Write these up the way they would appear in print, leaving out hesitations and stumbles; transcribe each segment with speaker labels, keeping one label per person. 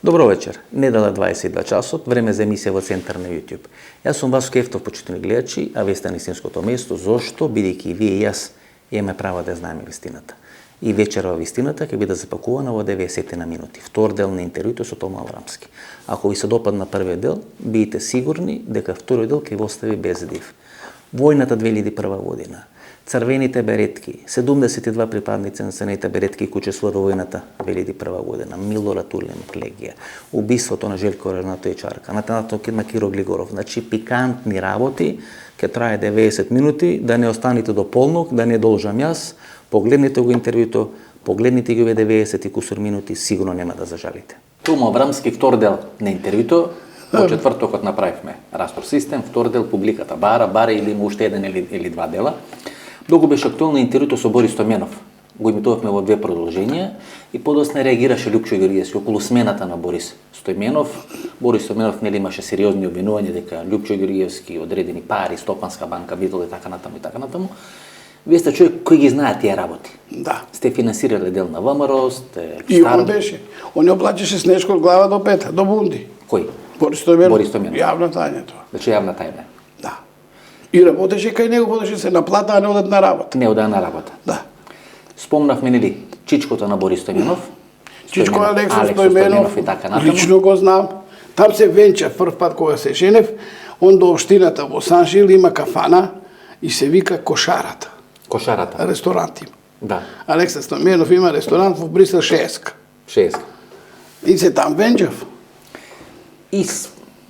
Speaker 1: Добро вечер. Недела 22 часот, време за емисија во центар на YouTube. Јас сум Васко Ефтов, почитувани гледачи, а вие сте на истинското место. Зошто? Бидејќи и вие и јас имаме право да знаеме вистината. И вечерова вистината ќе биде запакувана во 90 на минути. Втор дел на интервјуто со Тома Аврамски. Ако ви се допадна првиот дел, бидете сигурни дека вториот дел ќе ви остави без див. Војната 2001 година. Црвените беретки, 72 припадници на црвените беретки кои учествуваа во војната 2001 година, Милорад Улемек легија, убиството на Желко Ренатовичарка, натанатот на Киро Глигоров, значи пикантни работи, ќе трае 90 минути, да не останете до полнок, да не должам јас, погледнете го интервјуто, погледнете ги овие 90 и кусур минути, сигурно нема да зажалите. Тома Аврамски, втор дел на интервјуто, во четвртокот направивме Растор Систем, втор дел публиката бара или има уште еден или два дела. Многу беше актуелно интервјуто со Борис Стојменов. Го имитувавме во две продолженија и подоцна реагираше Лјупчо Ѓорѓиевски околу смената на Борис Стојменов. Борис Стојменов нели имаше сериозни обвинувања дека Лјупчо Ѓорѓиевски одредени пари, Стопанска банка видел и така натаму и така натаму. Вие сте човек кој ги знае тие работи.
Speaker 2: Да.
Speaker 1: Сте финансирале дел на ВМРО, сте
Speaker 2: И он беше. Он ја облачеше снежко од глава до пета, до бунди.
Speaker 1: Кој?
Speaker 2: Борис Стојменов.
Speaker 1: Борис Стојменов.
Speaker 2: Јавна тајна тоа.
Speaker 1: Значи јавна тајна.
Speaker 2: Да. И работеше кај него, водеше се на плата, а не одат на работа.
Speaker 1: Не ода на работа.
Speaker 2: Да.
Speaker 1: Спомнавме нели чичкото на Борис Стојменов.
Speaker 2: Чичко Алексос Стојменов,
Speaker 1: и така натаму.
Speaker 2: лично го знам. Там се венча прв пат кога се женев, он до општината во Саншил има кафана и се вика Кошарата.
Speaker 1: Кошарата.
Speaker 2: Ресторант има.
Speaker 1: Да.
Speaker 2: Алексос Стојменов има ресторант во Брисел 6. И се там венчав.
Speaker 1: И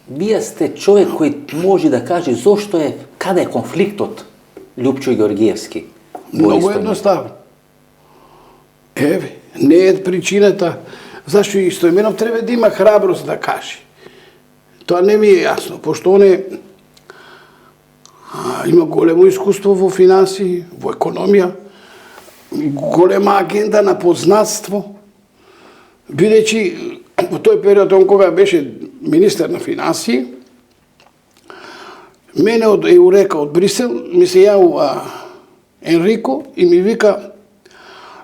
Speaker 1: вие сте човек кој може да каже зошто е, каде е конфликтот Лјупчо Ѓорѓиевски?
Speaker 2: Многу едноставно. Еве, не е причината зашто и Стојменов треба да има храброст да каже. Тоа не ми е јасно, пошто он има големо искуство во финанси, во економија, голема агенда на познатство, бидејќи во тој период, он кога беше министер на финансии, мене од Еурека, од Брисел, ми се јавува Енрико и ми вика,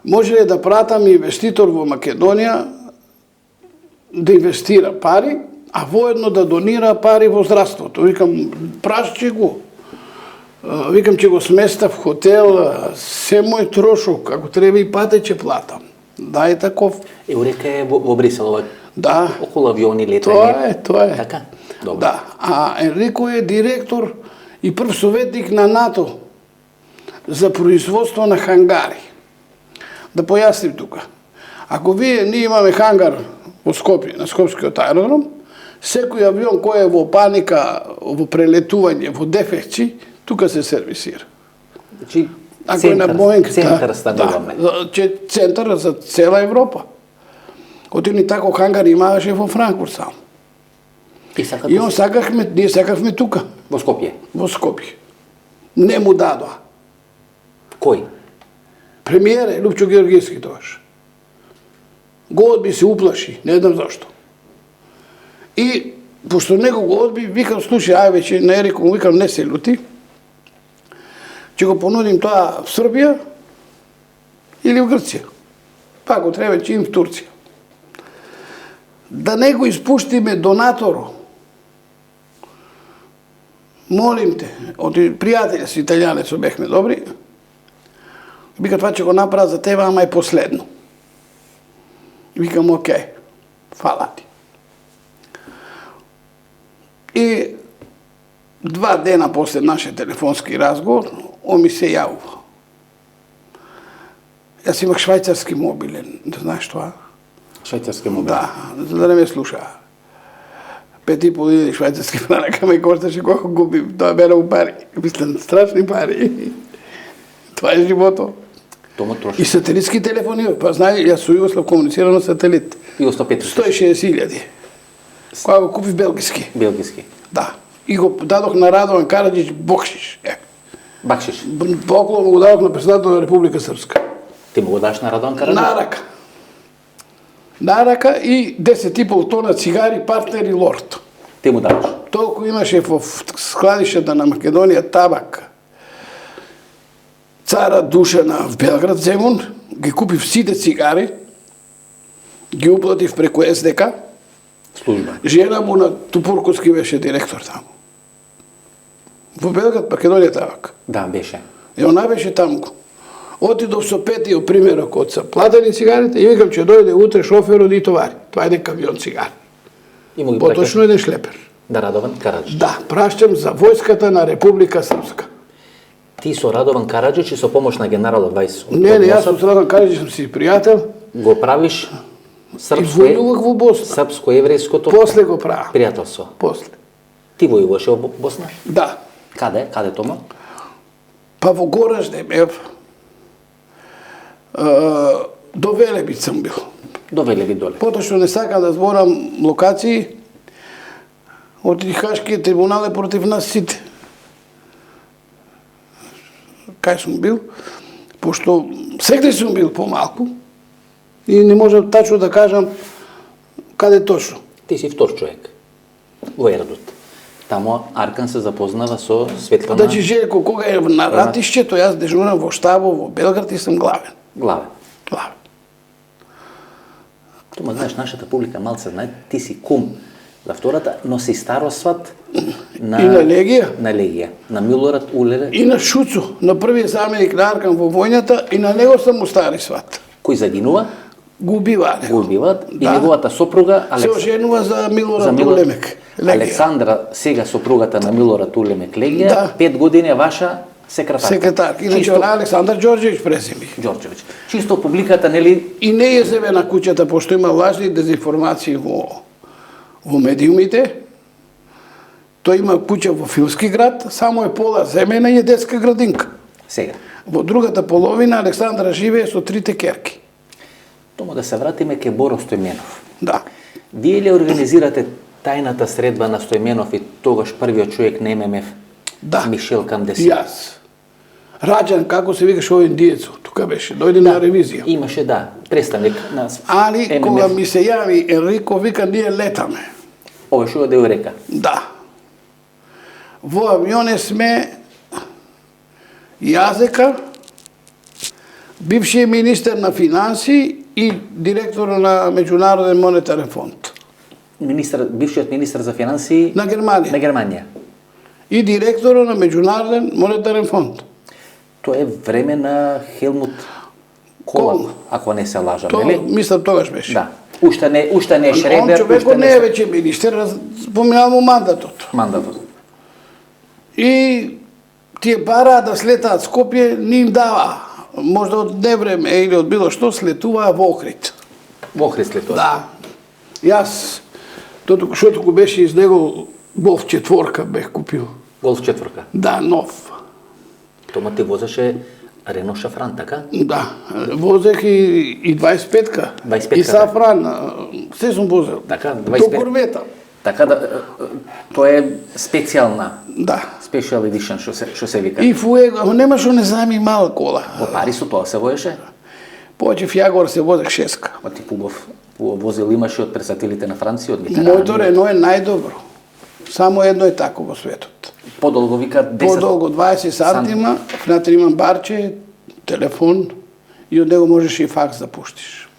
Speaker 2: може ли да пратам инвеститор во Македонија да инвестира пари, а воедно да донира пари во здравството. Викам, прашче го. Викам, че го сместав в хотел, се мој трошок, ако треба и пате ќе платам. Да, е таков.
Speaker 1: Еурека е во Брисел,
Speaker 2: да.
Speaker 1: Околу авиони летање.
Speaker 2: Тоа е.
Speaker 1: Така? Добро.
Speaker 2: Да. А Енрико е директор и прв советник на НАТО за производство на хангари. Да појасним тука. Ако ние имаме хангар во Скопје, на Скопскиот аеродром, секој авион кој е во паника, во прелетување, во дефекти, тука се сервисира.
Speaker 1: Значи,
Speaker 2: ако е на Боинг,
Speaker 1: центар стануваме.
Speaker 2: Центар за цела Европа. Отини тако хангар имаше во Франкфурт сам. И ние сакавме тука.
Speaker 1: Во Скопје?
Speaker 2: Во Скопје. Не му дадоа.
Speaker 1: Кој?
Speaker 2: Премиер е Лјупчо Ѓорѓиевски тогаш. Го одби, се уплаши, не знам зашто. И, пошто него го одби, викам, слушај, ај веќе на Ерико му викам, не се лути, ќе го понудим тоа в Србија или в Грција. Па го треба чим в Турција. Да не го испуштиме донаторо. Молим те, од пријателја си италијанецо бехме добри, вика, това ќе го направа за тебе, ама е последно. Викам, окей, фала ти. И 2 дена после нашиот телефонски разговор, он ми се јавува. Јас имах швајцарски мобилен, да знаеш тоа?
Speaker 1: Швајцарски мобилен?
Speaker 2: Да, за да не ме слуша. 5.500 швајцарски франка ме кошташе колку губим. Тоа бера у пари. Мислам, страшни пари. Тоа е живото. И сателитски телефони, па знај, јас со Југослав комуницирам на сателит. 160.000. Кога го купив белгиски.
Speaker 1: Белгиски.
Speaker 2: Да. И го дадох на Радован Караджич бокшиш.
Speaker 1: Бакшиш?
Speaker 2: Поклон го дадох на председател на Република Српска.
Speaker 1: Ти му го даш на Радован Караджич?
Speaker 2: На рака. На рака и 10,5 тона цигари, партнер и лорд.
Speaker 1: Ти му даваш?
Speaker 2: Толку имаше во складишата на Македонија табак. Цара Душана в Белград Земун, ги купив сите цигари, ги уплатив преку СДК
Speaker 1: Служба.
Speaker 2: Жена му на Тупурковски беше директор таму. Во Белград, Македонија тавак.
Speaker 1: Да, беше.
Speaker 2: И она беше таму. Отидов со петиот примерок од са платени цигарите и викам че дојде утре шоферот и товари. Това е камион цигари.
Speaker 1: И му ги
Speaker 2: Поточно еден шлепер.
Speaker 1: Да, Радован Караджич.
Speaker 2: Да, прашќам за војската на Република Српска.
Speaker 1: Ти со Радован Караджич и со помош на генералот Вајс.
Speaker 2: Не, јас со Радован Караджич сум си пријател.
Speaker 1: Го правиш
Speaker 2: И
Speaker 1: српско,
Speaker 2: војувах во Босна.
Speaker 1: српско-еврејското
Speaker 2: После го правам.
Speaker 1: пријателство.
Speaker 2: После.
Speaker 1: Ти војуваше во Босна?
Speaker 2: Да.
Speaker 1: Каде? Каде тома?
Speaker 2: Па во Горажде бев. До Велебит сум бил.
Speaker 1: До Велеви доле.
Speaker 2: Поточно не сакам да зборам локации. Отиди Хашкиот трибунал е против нас сите. Кај сум бил? Пошто сегде сум бил помалку и не можам тачно да кажам каде точно.
Speaker 1: Ти си втор човек во Ердут. Тамо Аркан се запознава со Светлана
Speaker 2: Значи Желко кога е на ратишчето, јас дежурам во штабо во Белград и сум главен.
Speaker 1: Главен.
Speaker 2: Главен.
Speaker 1: Тома, знаеш, нашата публика малце знае, ти си кум за втората, но си старосват на...
Speaker 2: И на Легија.
Speaker 1: На Легија. На Милорад Улере,
Speaker 2: И на Шуцу, на првиот заменик на Аркан во војната, и на него сум му стари сват.
Speaker 1: кој загинува,
Speaker 2: Го убива
Speaker 1: го убиваат, и
Speaker 2: Да.
Speaker 1: неговата сопруга
Speaker 2: Се оженува за Милорад Улемек. Легија.
Speaker 1: Александра, сега сопругата на Милорад Улемек Легија,
Speaker 2: Да.
Speaker 1: 5 години е ваша секретарка.
Speaker 2: Секретарка. Иначе
Speaker 1: Чисто,
Speaker 2: она Александар Ѓорѓевиќ презими.
Speaker 1: Ѓорѓевиќ. Чисто публиката, нели,
Speaker 2: И не е зеве на куќата, пошто има лажни дезинформации во медиумите. Тој има куќа во Филски град, само е пола земена и е детска градинка.
Speaker 1: сега.
Speaker 2: Во другата половина Александра живее со 3 керки.
Speaker 1: Тома да се вратиме ке Боро Стојменов.
Speaker 2: Да.
Speaker 1: Вие ли организирате тајната средба на Стојменов и тогаш првиот човек на ММФ?
Speaker 2: Да.
Speaker 1: Мишел Камдеси.
Speaker 2: Јас. Раđан, како се викаш овој индиецо, тука беше, дојде на ревизија.
Speaker 1: Имаше, да, представник на
Speaker 2: Али,
Speaker 1: ММФ.
Speaker 2: кога ми се јави Енрико, вика, ние летаме.
Speaker 1: Ова што оде у река.
Speaker 2: Да. Во авионе сме Јазека, бившиот министер на финанси и директор на Меѓународен монетарен фонд
Speaker 1: Бившиот министар за финансии
Speaker 2: на Германија
Speaker 1: на Германија.
Speaker 2: и директор на Меѓународен монетарен фонд.
Speaker 1: Тоа е време на Хелмут Колан,
Speaker 2: Кол.
Speaker 1: ако не се лажам,
Speaker 2: Тоа,
Speaker 1: нели?
Speaker 2: мислам, тогаш беше.
Speaker 1: Да. Уште не е
Speaker 2: Он
Speaker 1: Шредер,
Speaker 2: човекот
Speaker 1: уште
Speaker 2: не е веќе министер, споминав му мандатот.
Speaker 1: мандатот.
Speaker 2: И тие бараа да слетаат Скопје, не им дава. Можда од невреме или од било што слетуваа во Охрид.
Speaker 1: Во Охрид след тоа.
Speaker 2: Да. Јас, што туку беше из него, Golf 4 бех купил.
Speaker 1: Голф четврка.
Speaker 2: Да, нов.
Speaker 1: Тома ти возеше Рено Шафран, така?
Speaker 2: Да, возех и 25-ка.
Speaker 1: 25-ка,
Speaker 2: И Сафран, се сум возел.
Speaker 1: Така,
Speaker 2: До
Speaker 1: 25.
Speaker 2: корвета.
Speaker 1: Така да тоа е специјална,
Speaker 2: Да.
Speaker 1: special edition што се вика.
Speaker 2: И Фуего, ама нема што не знам и мал кола.
Speaker 1: Во Парису тоа се воеше?
Speaker 2: Повеќе в Јагор се возех 6-ка.
Speaker 1: Ма ти убав возил имаше од председателите на Франција, од Митеран.
Speaker 2: Моето Рено е најдобро. Само едно е тако во светот.
Speaker 1: Подолго вика 10.
Speaker 2: Подолго 20 сантима, внатре имам барче, телефон и од него можеш и факс да пуштиш.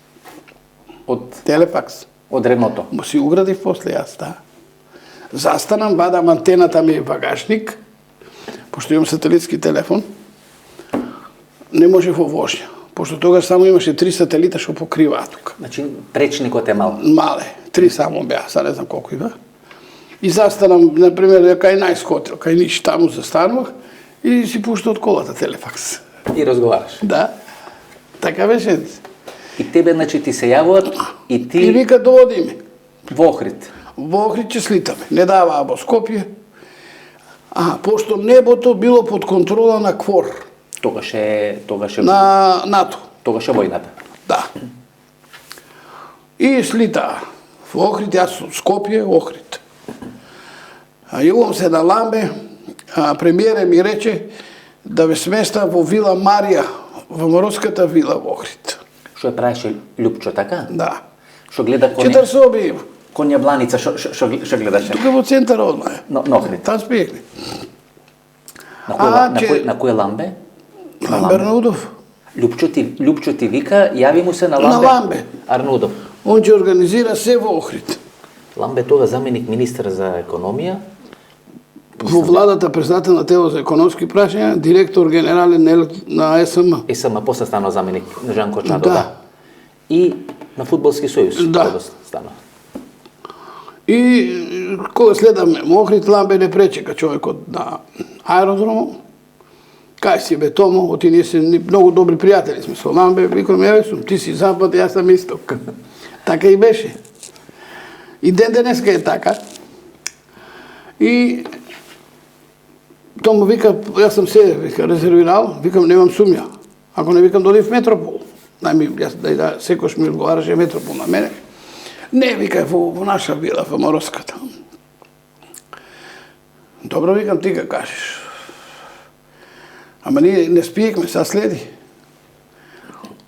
Speaker 1: Од
Speaker 2: Телефакс.
Speaker 1: Реното.
Speaker 2: Му си уградив после јас, да. Застанам, вадам антената ми е багажник, пошто имам сателитски телефон, не може во вожња, пошто тогаш само имаше 3 сателита што покриваа тука.
Speaker 1: Значи пречникот е мал.
Speaker 2: Мале, 3 само беа, са не знам колку има. И застанам, например, кај Најс хотел, кај Ниш, таму застанувах и си пушта од колата телефакс.
Speaker 1: И разговараш.
Speaker 2: Да, така беше.
Speaker 1: И тебе, значи, ти се јавуват и
Speaker 2: И
Speaker 1: ти
Speaker 2: вика, доводи ме.
Speaker 1: во Охрид.
Speaker 2: Во Охрид ќе слитаме. Не даваа во Скопје. Пошто небото било под контрола на КФОР,
Speaker 1: Тогаш е
Speaker 2: на НАТО.
Speaker 1: тогаш е војната.
Speaker 2: Да. И слитаа. Во Охрид, јас сум Скопје, Охрид. Јувам се на Ламбе, премиере ми рече да ве сместа во вила Марија, во морската вила во Охрид.
Speaker 1: Што е правеше Љупчо, така?
Speaker 2: Да.
Speaker 1: Што гледа
Speaker 2: 4 соби има.
Speaker 1: конја бланица, што гледаше?
Speaker 2: Тука во центар одма е.
Speaker 1: На Охрид.
Speaker 2: Там спиекне.
Speaker 1: На кој ламбе?
Speaker 2: Ламбе Арнаудов.
Speaker 1: Љупчо ти вика, јави му се на
Speaker 2: На
Speaker 1: ламбе.
Speaker 2: Ламбе.
Speaker 1: Арнаудов.
Speaker 2: Он ќе организира се во Охрид.
Speaker 1: Ламбе тога заменик министар за економија.
Speaker 2: Во владата председател на тело за економски прашања, директор генерален на СМ.
Speaker 1: СМ после стана заменик на Жанко Чадо.
Speaker 2: Да.
Speaker 1: И на фудбалски сојуз.
Speaker 2: Да.
Speaker 1: Стана.
Speaker 2: И кога следаме Охрид, Ламбе не пречека човекот на аеродромот. Кај си бе Томо, оти ние се многу добри пријатели сме со Ламбе, викам еве сум, ти си запад, јас сам исток. Така и беше. И ден денеска е така. И Томо вика, јас сам се резервирал, викам немам сумја. Ако не викам доди в Метропол. Јас да секош ми одговараше Метропол на мене. Не, вика, во наша вила, во Мороската. Добро, викам, ти ка кажеш. Ама ние не спиекме, са следи.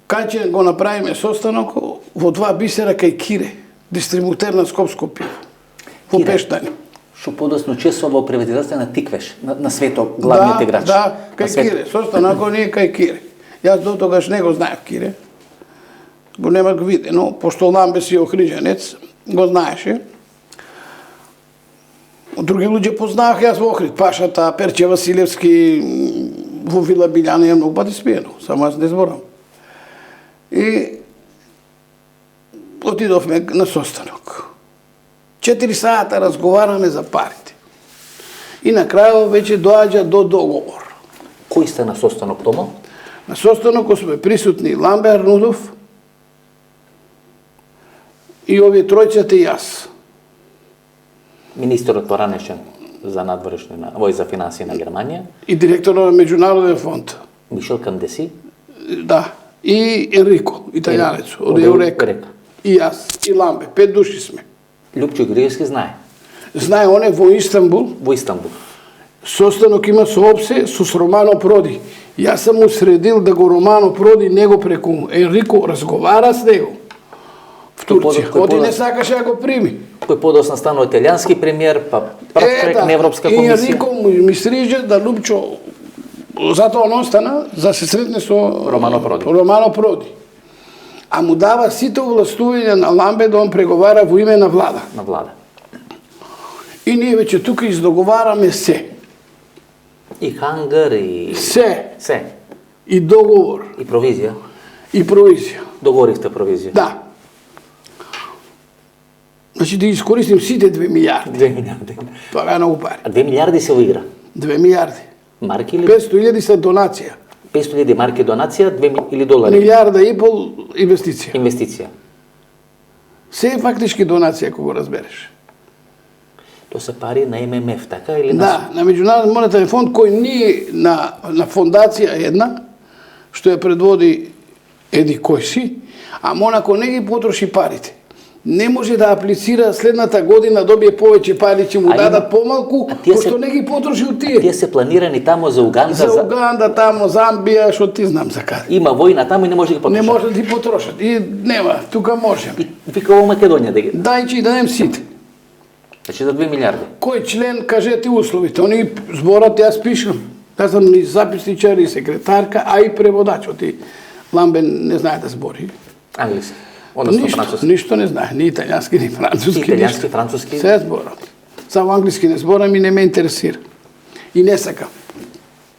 Speaker 2: Кај ќе го направиме состанок во 2 бисера кај Кире, дистрибутер на скопско пиво, во
Speaker 1: Кире.
Speaker 2: Пештани.
Speaker 1: Што подоцна учествува во приватизација на Тиквеш, на свето главниот играч.
Speaker 2: Да, кај Кире, состанок ние кај Кире. Јас до тогаш не го знаев Кире. Го немах видено, пошто Ламбе си охриджанец, го знаеше. Други луѓе познавах јас во Охрид, Пашата, Перче Василевски, во Вила Билјана е многу пати спиено, само јас не зборам. И отидовме на состанок. 4 сата разговараме за парите. И на крајот веќе доаѓа до договор.
Speaker 1: Кој сте на состанок Томо?
Speaker 2: На состанокот сме присутни Ламбе Арнудов и овие тројцата и јас.
Speaker 1: Министерот поранешен за надворешни за финансии на Германија.
Speaker 2: И директорот на Меѓународен фонд.
Speaker 1: Мишел Камдеси.
Speaker 2: Да. И Енрико, италијанец, од Еурека. И јас, и Ламбе, 5 души сме.
Speaker 1: Лјупчо Гриевски знае.
Speaker 2: Знае, он е во Истанбул.
Speaker 1: Во Истанбул.
Speaker 2: Состанок има соопсе со Романо Проди. Јас сам му средил да го Романо Проди него преку Енрико разговара с него в Турција. Оди не сакаше да го прими.
Speaker 1: Кој подосна станува италијански премиер, па прв човек на Европска
Speaker 2: комисија. И
Speaker 1: комисија.
Speaker 2: Енрико ми срижа да Лупчо, затоа он остана, за се сретне со Романо Проди. А му дава сите овластувања на Ламбе да он преговара во име на влада.
Speaker 1: На влада.
Speaker 2: И ние веќе тука издоговараме се.
Speaker 1: И хангар, и...
Speaker 2: Се. И договор.
Speaker 1: И провизија.
Speaker 2: И провизија.
Speaker 1: Договоривте провизија.
Speaker 2: Да. Значи да искористим сите 2 милиарди.
Speaker 1: 2 милиарди.
Speaker 2: Това е многу пари.
Speaker 1: А 2 милиарди се уигра?
Speaker 2: 2 милиарди.
Speaker 1: Марки или?
Speaker 2: 500.000 са донација.
Speaker 1: 500.000 марки донација, 2 или долари?
Speaker 2: Милиарда и пол инвестиција.
Speaker 1: Инвестиција.
Speaker 2: Се е фактички донација, ако го разбереш.
Speaker 1: То се пари на ММФ, така или на...
Speaker 2: Да, на Меѓународен монетарен фонд, кој ние на фондација една, што ја предводи еди кој си, а Монако не ги потроши парите. Не може да аплицира следната година, добие повеќе пари, ќе му дадат помалку, пошто не ги потроши од тие.
Speaker 1: Тие се планирани тамо за Уганда.
Speaker 2: За Уганда, тамо, Замбија, што ти знам за каде.
Speaker 1: Има војна тамо и не може да ги потрошат.
Speaker 2: Не може да ги потрошат. И нема, тука може.
Speaker 1: И вика во Македонија да ги...
Speaker 2: Дај че и дадем сите.
Speaker 1: Значи за 2 милиарди.
Speaker 2: Кој член, кажете условите. Они зборат, јас пишам. Јас сум и записничар, и секретарка, а и преводач. Оти Ламбе не знае да збори.
Speaker 1: Англиски. Односно француски.
Speaker 2: Ништо не знае. Ни италијански, ни француски.
Speaker 1: Италијански, француски.
Speaker 2: Се зборам. Само англиски не зборам и не ме интересира. И не сакам.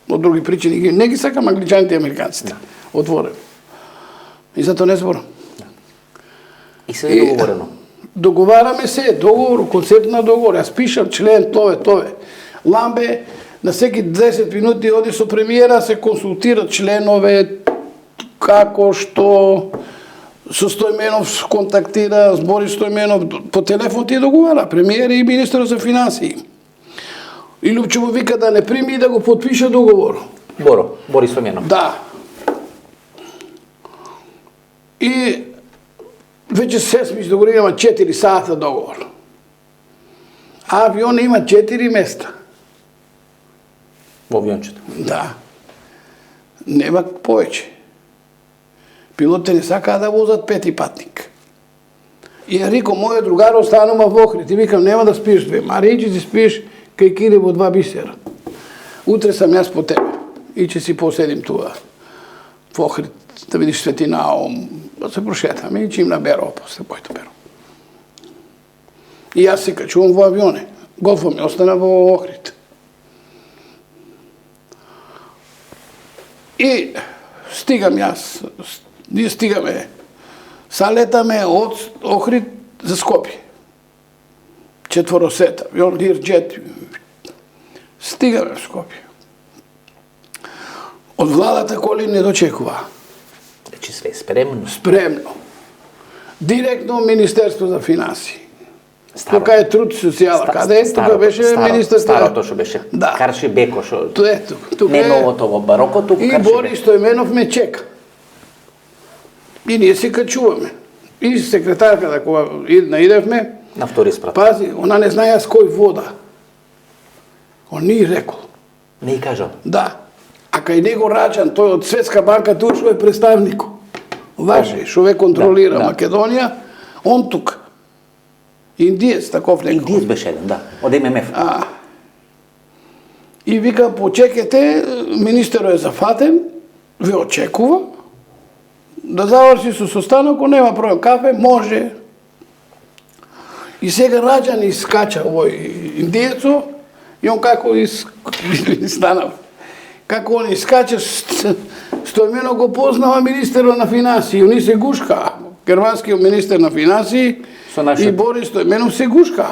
Speaker 2: Од други причини. Не ги сакам англичаните и американците. Отворено. И затоа не зборам.
Speaker 1: И се е договорено.
Speaker 2: Договараме се, договор, концепт на договор. Јас пишам член, тове. Ламбе на секи 10 минути оди со премиера, се консултира членове, како, што, со Стојменов контактира, збори Стојменов, по телефон ти договара, премиер и министер за финансии. И Лупчо му вика да не прими и да го подпише договор.
Speaker 1: Борис Стојменов.
Speaker 2: Да. И веќе се сме издоговорили, има 4 сата договор. А авион има 4 места.
Speaker 1: Во авиончето.
Speaker 2: Да. Нема повеќе. Пилотите не сакаа да возат пети патник. И Енрико, мојот другар, останува во Охрид. И викам, нема да спиеш 2. Мари, и ќе си спиеш кај Кире во 2 бисера. Утре сам јас по тебе. И ќе си поседим туа во Охрид, да видиш Светина, да се прошетаме и ќе им наберува после поето беро. И јас се качувам во авионе. Голфо ми остана во Охрид. И стигам јас, ние стигаме, салетаме од Охрид за Скопје. 4 авион, Лирџет. Стигаме в Скопје. Од владата коли не дочекува.
Speaker 1: Значи све спремно.
Speaker 2: Спремно. Директно Министерство за финансии. Тука е труд и социјала. Каде е? Тука беше министерство.
Speaker 1: Старото што беше.
Speaker 2: Да.
Speaker 1: Карши Беко што.
Speaker 2: Тука
Speaker 1: Не новото во бароко, тука
Speaker 2: и
Speaker 1: Карши
Speaker 2: Борис Стојменов ме чека. И ние се качуваме. И секретарката кога наидевме,
Speaker 1: на втори спрат.
Speaker 2: пази, она не знае с кој вода. Он ни рекол.
Speaker 1: Не и кажал.
Speaker 2: Да. А кај него Раджан, тој од Светска банка, тој што е представник. Важи, што ве контролира Македонија, он тук. Индиец, таков некој.
Speaker 1: Индиец беше еден, да, од ММФ.
Speaker 2: И вика, почекете, министерот е зафатен, ве очекува, да заврши со состанокот, нема проблем, кафе, може. И сега Раджан искача овој индиецо, и он како станав. Како он искача, Стојменов го познава министерот на финансии, они се гушка. Германскиот министер на финансии и Борис Стојменов се гушка.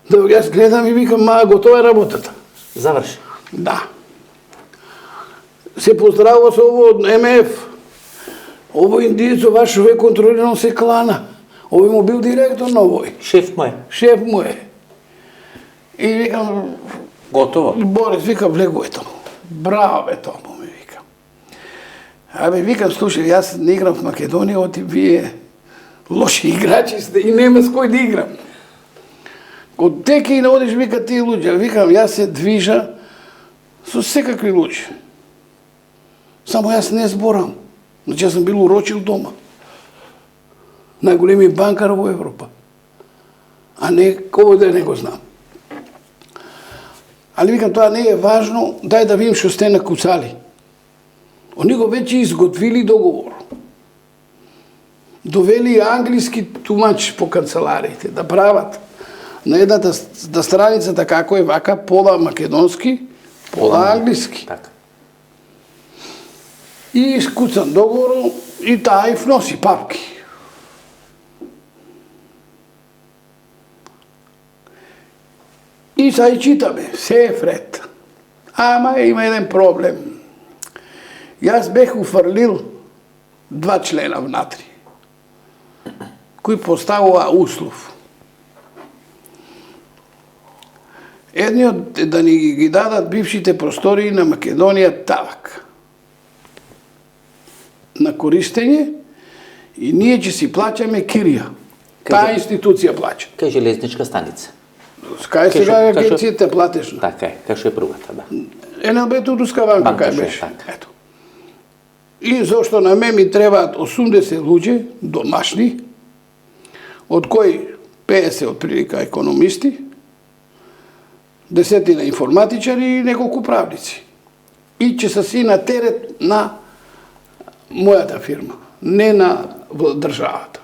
Speaker 2: Да јас гледам и викам, готова е работата.
Speaker 1: Заврши.
Speaker 2: Да. Се поздравува со ово од МФ. Овој индиецо ваш човек контролирано се клана. Овој му бил директор на овој.
Speaker 1: Шеф му е.
Speaker 2: Шеф му е. И викам,
Speaker 1: готово.
Speaker 2: Борис вика, влегува тому. Браво бе тому, ми викам. Абе, викам, слушай, јас не играм в Македонија, оти вие лоши играчи сте и нема с кој да играм. Код теки и не одиш, вика, тие луѓе. Викам, јас се движа со секакви луѓе. Само јас не зборам. Значи, јас сум бил урочил дома. Најголеми банкар во Европа. А не, кој да не го знам. Али викам, тоа не е важно, дај да видим што сте накуцали. Они го веќе изготвили договор. Довели англиски тумач по канцелариите да прават на едната страницата како е вака, пола македонски, пола англиски.
Speaker 1: Така.
Speaker 2: И искуцан договор и таа и вноси папки. И са и читаме, се е вред. Ама има еден проблем. Јас бех уфрлил 2 члена внатри, кои поставува услов. Едниот е да ни ги дадат бившите простории на Македонија тавак на користење и ние ќе си плаќаме кирија. Таа институција плаќа.
Speaker 1: Кај железничка станица.
Speaker 2: Кај сега агенцијата платешна.
Speaker 1: Така е, кај што е првата, да.
Speaker 2: НЛБ Руска банка кај беше. Ето. И зашто на ме ми требаат 80 луѓе домашни, од кои 50 од прилика економисти, 10 информатичари и неколку правници. И ќе се си на терет на мојата фирма, не на државата.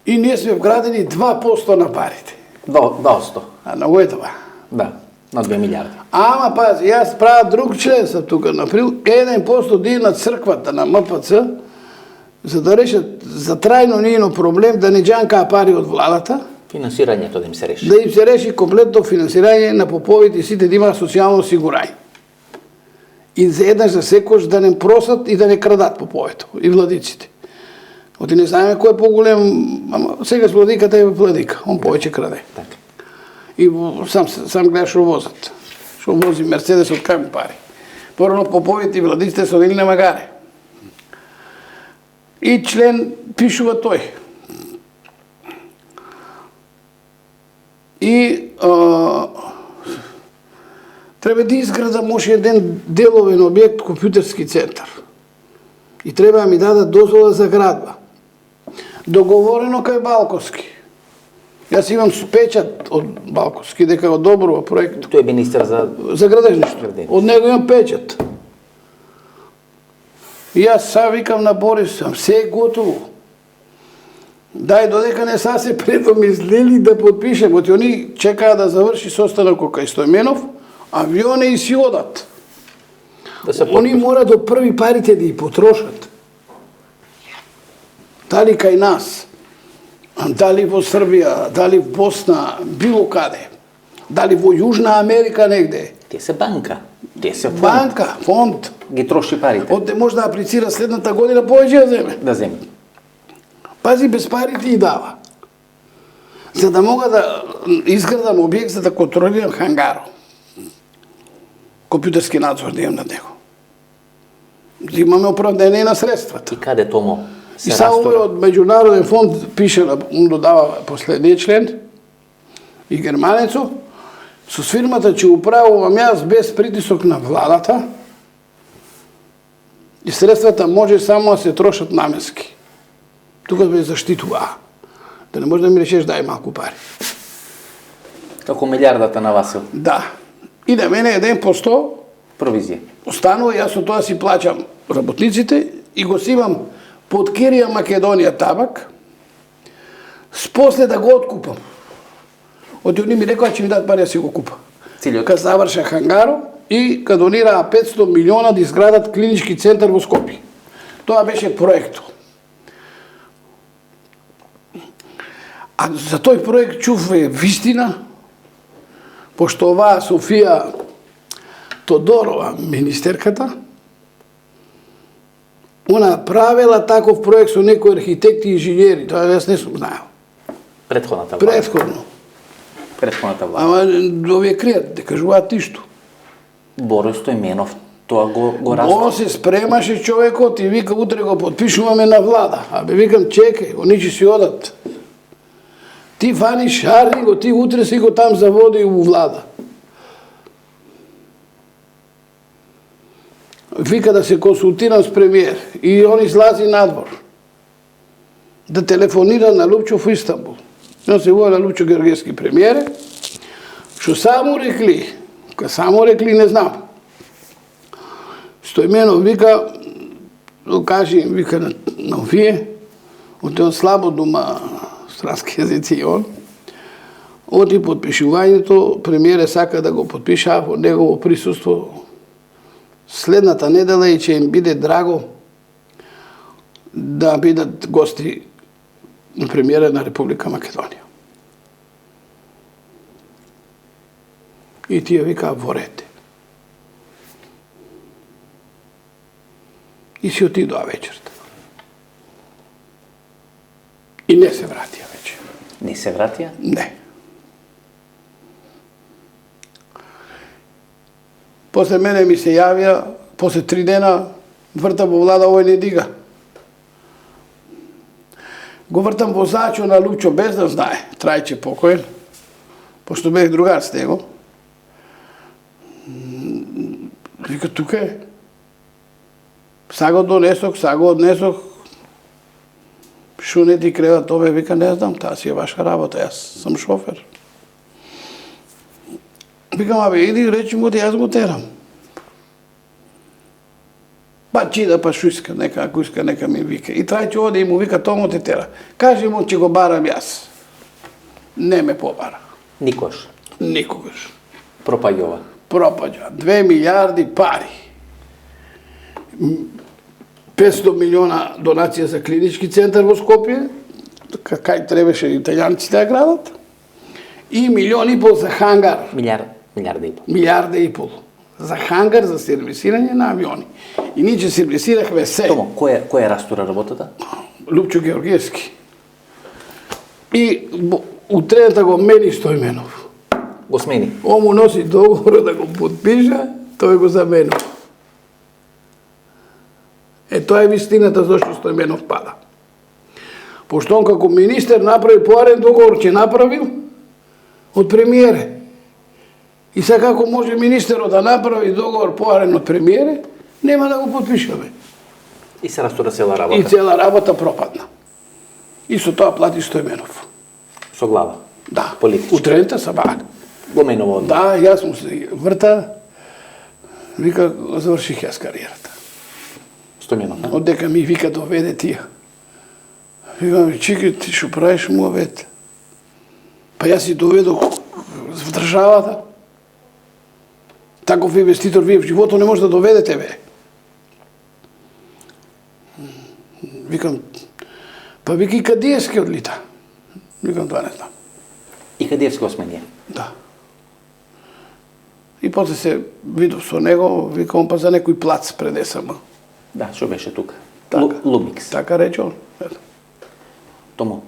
Speaker 2: И ние сме вградени 2% на парите.
Speaker 1: 2%.
Speaker 2: А на Уетова.
Speaker 1: Да, на 2 милиарди.
Speaker 2: Ама пази, јас правам друг член сам тука, наприл, 1% да на црквата на МПЦ, за да решат за трајно нијно проблем да не џанкаа пари од владата,
Speaker 1: финансирањето да им се реши.
Speaker 2: Да им се реши комплетно финансирање на поповите и сите да има социјално осигурање. И за еднаш за секојаш да не просат и да не крадат поповето и владиците. Оти не знаеме кој е поголем, ама сега с владиката е владика, он повеќе краде.
Speaker 1: Така.
Speaker 2: И сам гледаш што возат. Што вози Мерцедес од кај пари. Порано поповите и владиците се одели на магаре. И член пишува тој. И треба да изграда може еден деловен објект, компјутерски центар. И треба да ми дадат дозвола за градба. Договорено кај Балковски. Јас имам печат од Балковски дека го одобрува проектот.
Speaker 1: Тој е министер за
Speaker 2: градежништво. Од него имам печат. И јас са викам на Борис, се е готово. Дај додека не са се предомислили да подпишем, оти они чекаа да заврши состанокот кај Стојменов, авиони и си одат.
Speaker 1: Да се
Speaker 2: Они мора до први парите да ги потрошат. Дали кај нас, дали во Србија, дали во Босна, било каде, дали во Јужна Америка негде.
Speaker 1: Те се банка. Те се фонд.
Speaker 2: Банка, фонд.
Speaker 1: Ги троши парите.
Speaker 2: Одде може да аплицира следната година повеќе да земе.
Speaker 1: Да земе.
Speaker 2: Пази, без парите и дава. За да мога да изградам објект за да контролирам хангаро. Компјутерски надзор да имам над него. Да имаме оправдание на средствата.
Speaker 1: И каде томо
Speaker 2: И
Speaker 1: се
Speaker 2: само
Speaker 1: растура?
Speaker 2: од Меѓународен фонд пише, он додава последниот член, и германецо, со фирмата ќе управувам јас без притисок на владата, и средствата може само да се трошат наменски. Тука ме заштитува. Да не може да ми речеш дај малку пари.
Speaker 1: Како милиардата на Васил.
Speaker 2: Да. И да мене 1%
Speaker 1: Провизија.
Speaker 2: останува, јас со тоа си плаќам работниците и го симам под Кирија Македонија табак, после да го откупам. Оти они ми рекоа ќе ми дадат пари да си го купа.
Speaker 1: Целиот.
Speaker 2: Кога заврша хангаро и кога донираа 500 милиона да изградат клинички центар во Скопје. Тоа беше проектот. А за тој проект чув вистина, пошто оваа Софија Тодорова, министерката, она правела таков проект со некои архитекти и инженери, тоа јас не сум знаел.
Speaker 1: Претходната влада.
Speaker 2: Предходно.
Speaker 1: Претходната влада.
Speaker 2: Ама овие кријат, не кажуваат ништо.
Speaker 1: Боро Стојменов тоа го
Speaker 2: Он
Speaker 1: расту.
Speaker 2: се спремаше човекот и вика утре го подпишуваме на влада. Абе викам чекај, они ќе си одат. Ти фани шарни го, ти утре си го там заводи у влада. Вика да се консултирам с премиер и он излази надвор. Да телефонира на Лупчо во Истанбул. Он се воја на Лупчо Георгиевски премиере, што само рекли, не знам. Стојменов вика, кажи им, вика на овие, он слабо дума странски јазици и он, оди подпишувањето, премиере сака да го подпиша во негово присуство следната недела и ќе им биде драго да бидат гости на премиера на Република Македонија. И тие вика во ред. И си отидоа вечерта. И не се вратија вече.
Speaker 1: Не се вратија?
Speaker 2: Не. После мене ми се јавија, после 3 дена, вртам во влада, овој не дига. Го вртам возачо на Лупчо без да знае, Трајче покоен, пошто бех другар с него. Вика, тука е. Са го донесох, са го однесох. Шо не ти крева тобе? Вика, не знам, таа си е ваша работа, јас сам шофер. Викам, абе, иди, речи му, јас го терам. Па чида, па шујска, нека, ако иска, нека ми вика. И Трајче оде и му вика, тоа му те тера. Кажи му, че го барам јас. Не ме побара.
Speaker 1: Никош.
Speaker 2: Никогаш.
Speaker 1: Пропаѓува.
Speaker 2: Пропаѓа. 2 милиарди пари. 500 милиона донација за клинички центар во Скопје, кај требаше италијанците да градат, и 1,5 милиона за хангар.
Speaker 1: Милиарда и пол.
Speaker 2: Милиарда и пол. За хангар, за сервисирање на авиони. И ние че сервисирахме се.
Speaker 1: Томо, кој е растура работата?
Speaker 2: Лупчо Георгиевски. И утредата го мени Стојменов.
Speaker 1: Го смени.
Speaker 2: Он му носи договор да го подпиша, тој го заменува. Тоа е вистината зашто Стојменов пада. Пошто он како министер направи поарен договор, ќе направил од премиере. И сега како може министерот да направи договор поарен од премиере, нема да го подпишаме.
Speaker 1: И се растура цела
Speaker 2: И
Speaker 1: работа.
Speaker 2: цела работа пропадна. И со тоа плати Стојменов.
Speaker 1: Со глава.
Speaker 2: Да.
Speaker 1: Политички.
Speaker 2: Утрената сабак.
Speaker 1: Го менува одма.
Speaker 2: Да, јас му се врта, вика, заврших јас кариерата.
Speaker 1: Стојменов, да?
Speaker 2: Од дека ми вика доведе тие. Викам, чекай, ти што правиш муавет? Па јас си доведох в државата. Таков инвеститор вие в живото не може да доведете, бе. Викам, па вики Кадиевски одлита. Викам, тоа не знам.
Speaker 1: И Кадиевски осменија?
Speaker 2: Да. И после се видов со него, викам, па за некој плац пред СМ.
Speaker 1: Да, што беше тука?
Speaker 2: Така.
Speaker 1: Лумикс.
Speaker 2: Така рече он. Ето.
Speaker 1: Томо,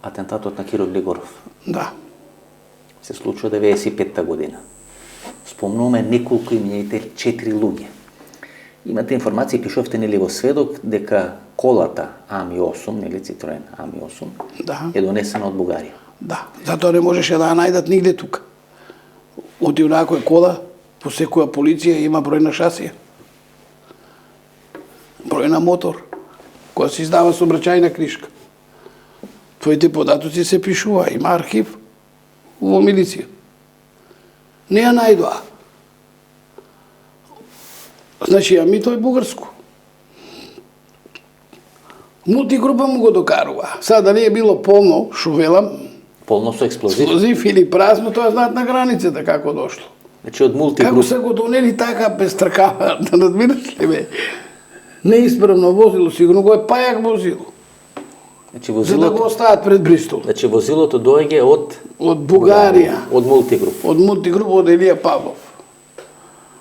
Speaker 1: атентатот на Киро Глигоров
Speaker 2: Да.
Speaker 1: се случува 95-та година. Спомнуваме неколку имењите 4 луѓе. Имате информации, пишувате нели во сведок дека колата Ами-8, нели Citroen Ами-8,
Speaker 2: Да.
Speaker 1: е донесена од Бугарија.
Speaker 2: Да. Затоа не можеше да ја најдат нигде тука. Оти онакој кола, по секоја полиција има број на шасија. Број на мотор, која се издава сообраќајна книжка. Твоите податоци се пишува, има архив во милиција. Не ја најдоа. Значи, ами тој бугарско. Мултигрупа му го докарува. Сега дали е било полно, шо велам,
Speaker 1: Полно со експлозив.
Speaker 2: експлозив или празно, тоа знаат на границата како дошло.
Speaker 1: Значи од
Speaker 2: Како
Speaker 1: мултигруп.
Speaker 2: се го донели така без тркава, да надмираш ли бе? Неисправно возило, сигурно го е пајак возило.
Speaker 1: Значи
Speaker 2: За да го
Speaker 1: возилото,
Speaker 2: остават пред Бристол.
Speaker 1: значи возилото доаѓа од
Speaker 2: Од Бугарија,
Speaker 1: од мултигруп.
Speaker 2: од мултигруп од Елија Павлов.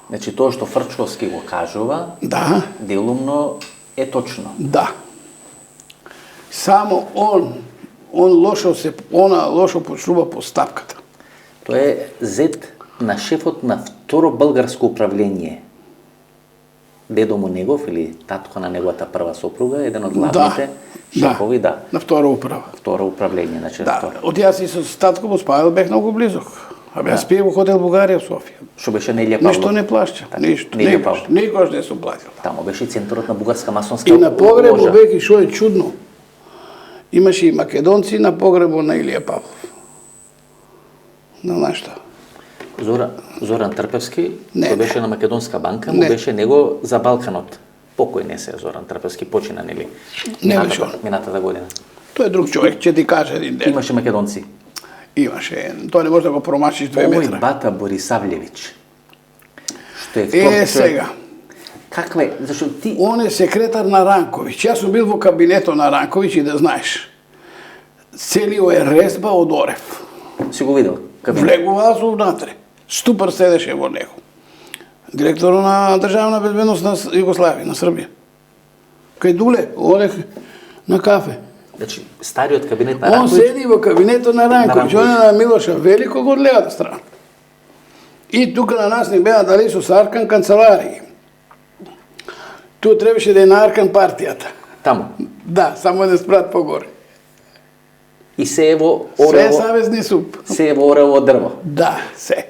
Speaker 1: Значи тоа што Фрчковски го кажува,
Speaker 2: Да,
Speaker 1: делумно е точно.
Speaker 2: да. Само он лошо почнува постапката.
Speaker 1: Тоа е зет на шефот на второ българско управление. Дедо му негов или татко на неговата прва сопруга, еден од главните шефови, да.
Speaker 2: На втора управа.
Speaker 1: Второ управление, значи
Speaker 2: Да,
Speaker 1: второ.
Speaker 2: од јас и со татко му спајал, бех многу близок. А јас спиев во хотел Бугарија в Софија.
Speaker 1: Што беше Нелија Павлов.
Speaker 2: Ништо не плашча, ништо.
Speaker 1: Нелија Павлов.
Speaker 2: Никош не сум платил.
Speaker 1: Тамо беше центарот на бугарска масонска
Speaker 2: И на погребу
Speaker 1: ложа.
Speaker 2: бех и шо е чудно. Имаше и македонци на погребу на Илија Павлов. На нашта.
Speaker 1: Зоран Трпевски,
Speaker 2: Не,
Speaker 1: кој
Speaker 2: не.
Speaker 1: беше на Македонска банка, му
Speaker 2: Не.
Speaker 1: беше него за Балканот. Покој не се Зоран Трпевски, почина нели?
Speaker 2: Не беше он.
Speaker 1: Минатата година.
Speaker 2: Тој е друг човек, ќе ти каже един ден.
Speaker 1: Имаше македонци.
Speaker 2: Имаше. Тоа не може да го промашиш 2
Speaker 1: Овој
Speaker 2: метра.
Speaker 1: Бата Борисавлевич, што е втор човек.
Speaker 2: Сега.
Speaker 1: Каква е? Зашто ти...
Speaker 2: Он е секретар на Ранковиќ. Јас сум бил во кабинетот на Ранковиќ и да знаеш. Целио е резба од орев.
Speaker 1: Си го видел?
Speaker 2: Влегуваа со внатре. Ступар седеше во него. Директор на Државна безбедност на Југославија, на Србија. Кај Дуле, олех на кафе.
Speaker 1: Значи, стариот кабинет на
Speaker 2: Он
Speaker 1: Ранковиќ,
Speaker 2: седи во кабинетот на Ранковиќ, он е на Милоша Великог од левата страна. И тука на нас не беа дали со Аркан канцеларии. Тука требаше да е на Аркан партијата.
Speaker 1: тамо.
Speaker 2: Да, само да спрат погоре.
Speaker 1: И се е во
Speaker 2: Се е
Speaker 1: орево,
Speaker 2: савезни суп.
Speaker 1: се е во орево од дрво.
Speaker 2: Да, се.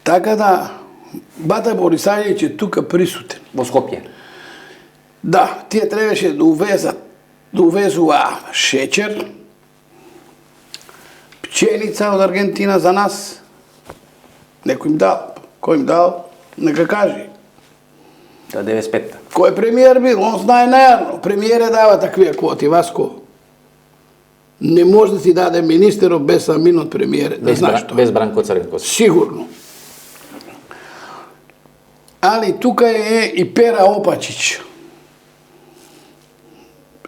Speaker 2: Така да, Бата Борисавлевич е тука присутен.
Speaker 1: Во Скопје.
Speaker 2: Да, тие требаше да увезува шеќер, пченица од Аргентина за нас. Некој им дал. Кој им дал? Нека кажи.
Speaker 1: Тоа 95-та.
Speaker 2: Кој премиер бил? Он знае најарно. Премиере дава таквија квоти. Васко. Не може да ти даде министерот без самин од премиере. Да знаеш тоа.
Speaker 1: Без Бранко Црвенкос.
Speaker 2: Сигурно. Али тука е и Пера Опачич.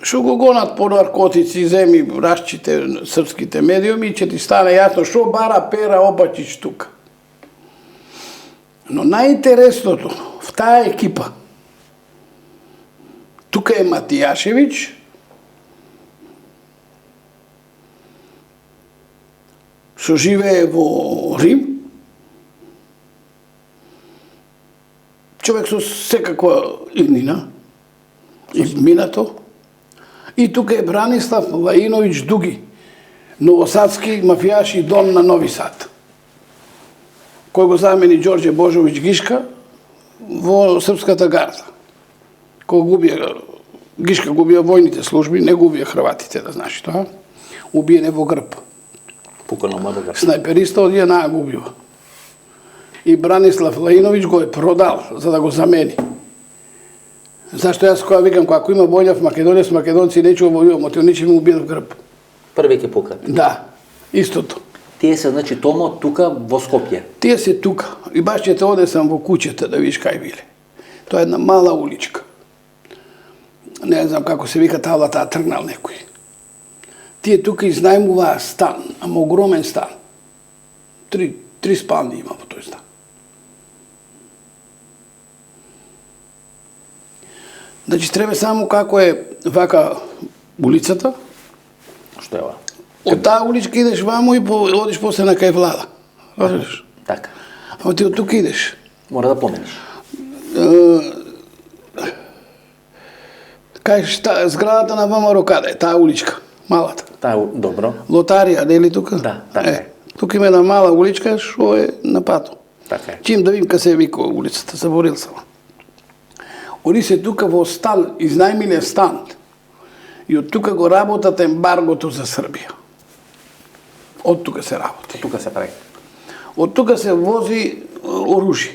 Speaker 2: Што го гонат по наркотици, земи, расчите српските медиуми, ќе ти стане јасно што бара Пера Опачич тука. Но најинтересното в таа екипа, тука е Матијашевиќ, што живее во Рим, човек со секаква иднина, изминато. И тука е Бранислав Лаиновиќ Дуги, новосадски мафијаши дом на Нови Сад, кој го замени Ѓорѓе Божовиќ Гишка во Српската гарда. Гишка губија војните служби, не губија хрватите, да знаеш тоа. Убиене во грб.
Speaker 1: Пукано му во грб.
Speaker 2: Снајпериста од JNA губива. И Бранислав Лаиновиќ го е продал за да го замени. Зашто јас кога викам, ако има војна в Македонија, с македонци нечу војувам, оти нече ми убијат в грб.
Speaker 1: Први ќе пукат.
Speaker 2: Да, истото.
Speaker 1: Тие се, значи, томо тука во Скопје.
Speaker 2: Тие се тука. И баш ќе те одесам во куќата да видиш кај биле. Тоа е една мала уличка. Не знам како се вика таблата, тргнал некој. Тие тука изнајмуваа стан, ама огромен стан. Три спални има во тој стан. Значи, треба само како е вака улицата.
Speaker 1: Што е ова?
Speaker 2: Од таа уличка идеш вамо и одиш после на кај влада. Разбираш?
Speaker 1: Така.
Speaker 2: Ама ти од тука идеш.
Speaker 1: Мора да помениш.
Speaker 2: Кај зградата на ВМРО каде е, таа уличка, малата.
Speaker 1: Добро.
Speaker 2: Лотарија, нели тука?
Speaker 1: Да, така е.
Speaker 2: Тука има една мала уличка што е на пато.
Speaker 1: Така е.
Speaker 2: Чим да видим кај се вика улицата, заборил сам. Они се тука во стан, изнајмиле стан. И од тука го работат ембаргото за Србија. Од тука се работи.
Speaker 1: Тука се прави.
Speaker 2: Од тука се вози оружје.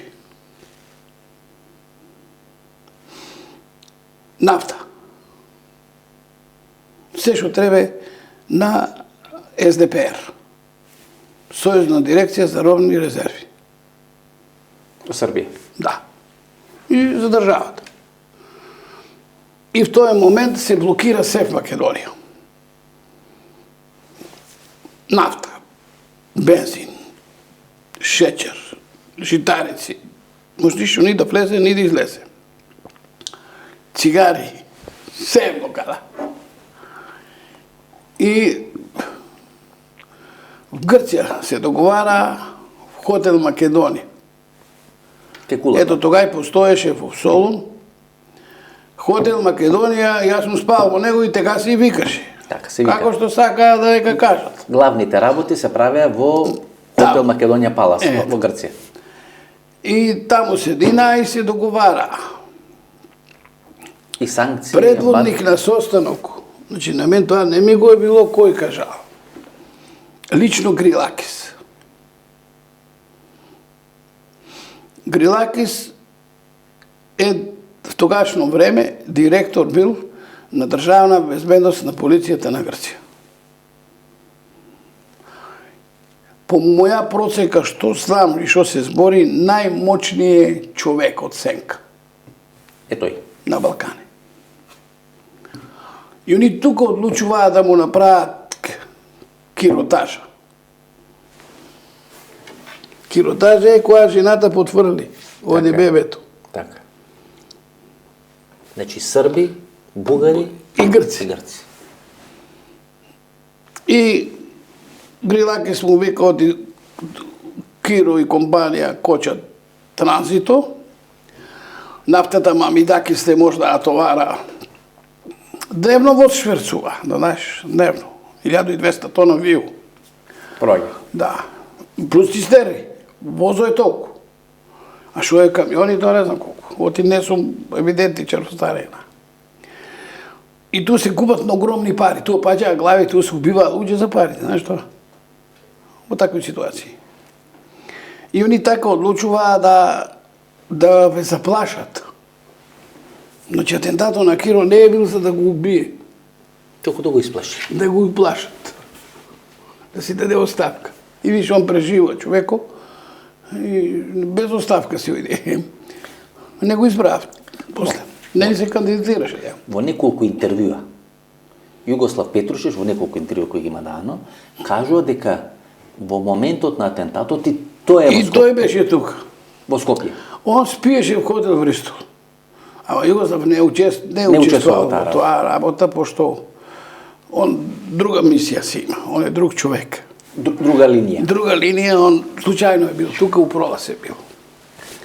Speaker 2: Нафта. Се што треба на СДПР. Сојузна дирекција за робни резерви.
Speaker 1: Во Србија.
Speaker 2: Да. И за државата. И в тој момент се блокира се в Македонија. Нафта, бензин, шеќер, житарици, може ништо ни да влезе, ни да излезе. Цигари, се е блокада. И в Грција се договара в хотел Македонија. Ето тогај постоеше во Солун, хотел Македонија, јас сум спал во него и така се и викаше.
Speaker 1: Така се вика.
Speaker 2: Како што сакаа да дека кажат.
Speaker 1: Главните работи се правеа во хотел Македонија Палас во Грција.
Speaker 2: И таму седина и се договара.
Speaker 1: И санкции.
Speaker 2: Предводник на состанок. Значи на мен тоа не ми го е било кој кажал. Лично Грилакис. Грилакис е в тогашно време директор бил на државна безбедност на полицијата на Грција. По моја процека што знам и што се збори, најмочниот човек од Сенка.
Speaker 1: Е тој.
Speaker 2: На Балкане. И они тука одлучуваа да му направат киротажа. Киротажа е која жената потврли, оде бебето.
Speaker 1: Така. Значи срби, бугари
Speaker 2: и грци. И Грилакис му вика оди Киро и компанија кочат транзито. Нафтата Мамидакис те може да товара. Дневно воз шверцува, да знаеш, дневно. 1200 тона виу.
Speaker 1: Пројде.
Speaker 2: Да. Плюс цистерни. Возо е толку. А што е камиони, тоа не знам колку. Оти не сум евидентичар во старена. И ту се купат на огромни пари. Ту паѓаа глави, ту се убиваат луѓе за пари, знаеш тоа? Во такви ситуации. И они така одлучуваа да ве заплашат. Значи атентатот на Киро не е бил за да го убие.
Speaker 1: Толку да го исплаши.
Speaker 2: Да го плашат. Да си даде оставка. И виж, он прежива човеко и без оставка си ојде. Не го избрав после. Не се кандидатираше.
Speaker 1: Во неколку интервјуа, Југослав Петрушев во неколку интервјуа кои ги има дано, кажува дека во моментот на атентатот и тој е во Скопје.
Speaker 2: И тој беше тука.
Speaker 1: Во Скопје.
Speaker 2: Он спиеше во хотел Бристол. Ама Југослав не учествувал во тоа работа, пошто он друга мисија си има. Он е друг човек.
Speaker 1: Друга линија.
Speaker 2: Друга линија, он случајно е бил тука, у Пролас е бил.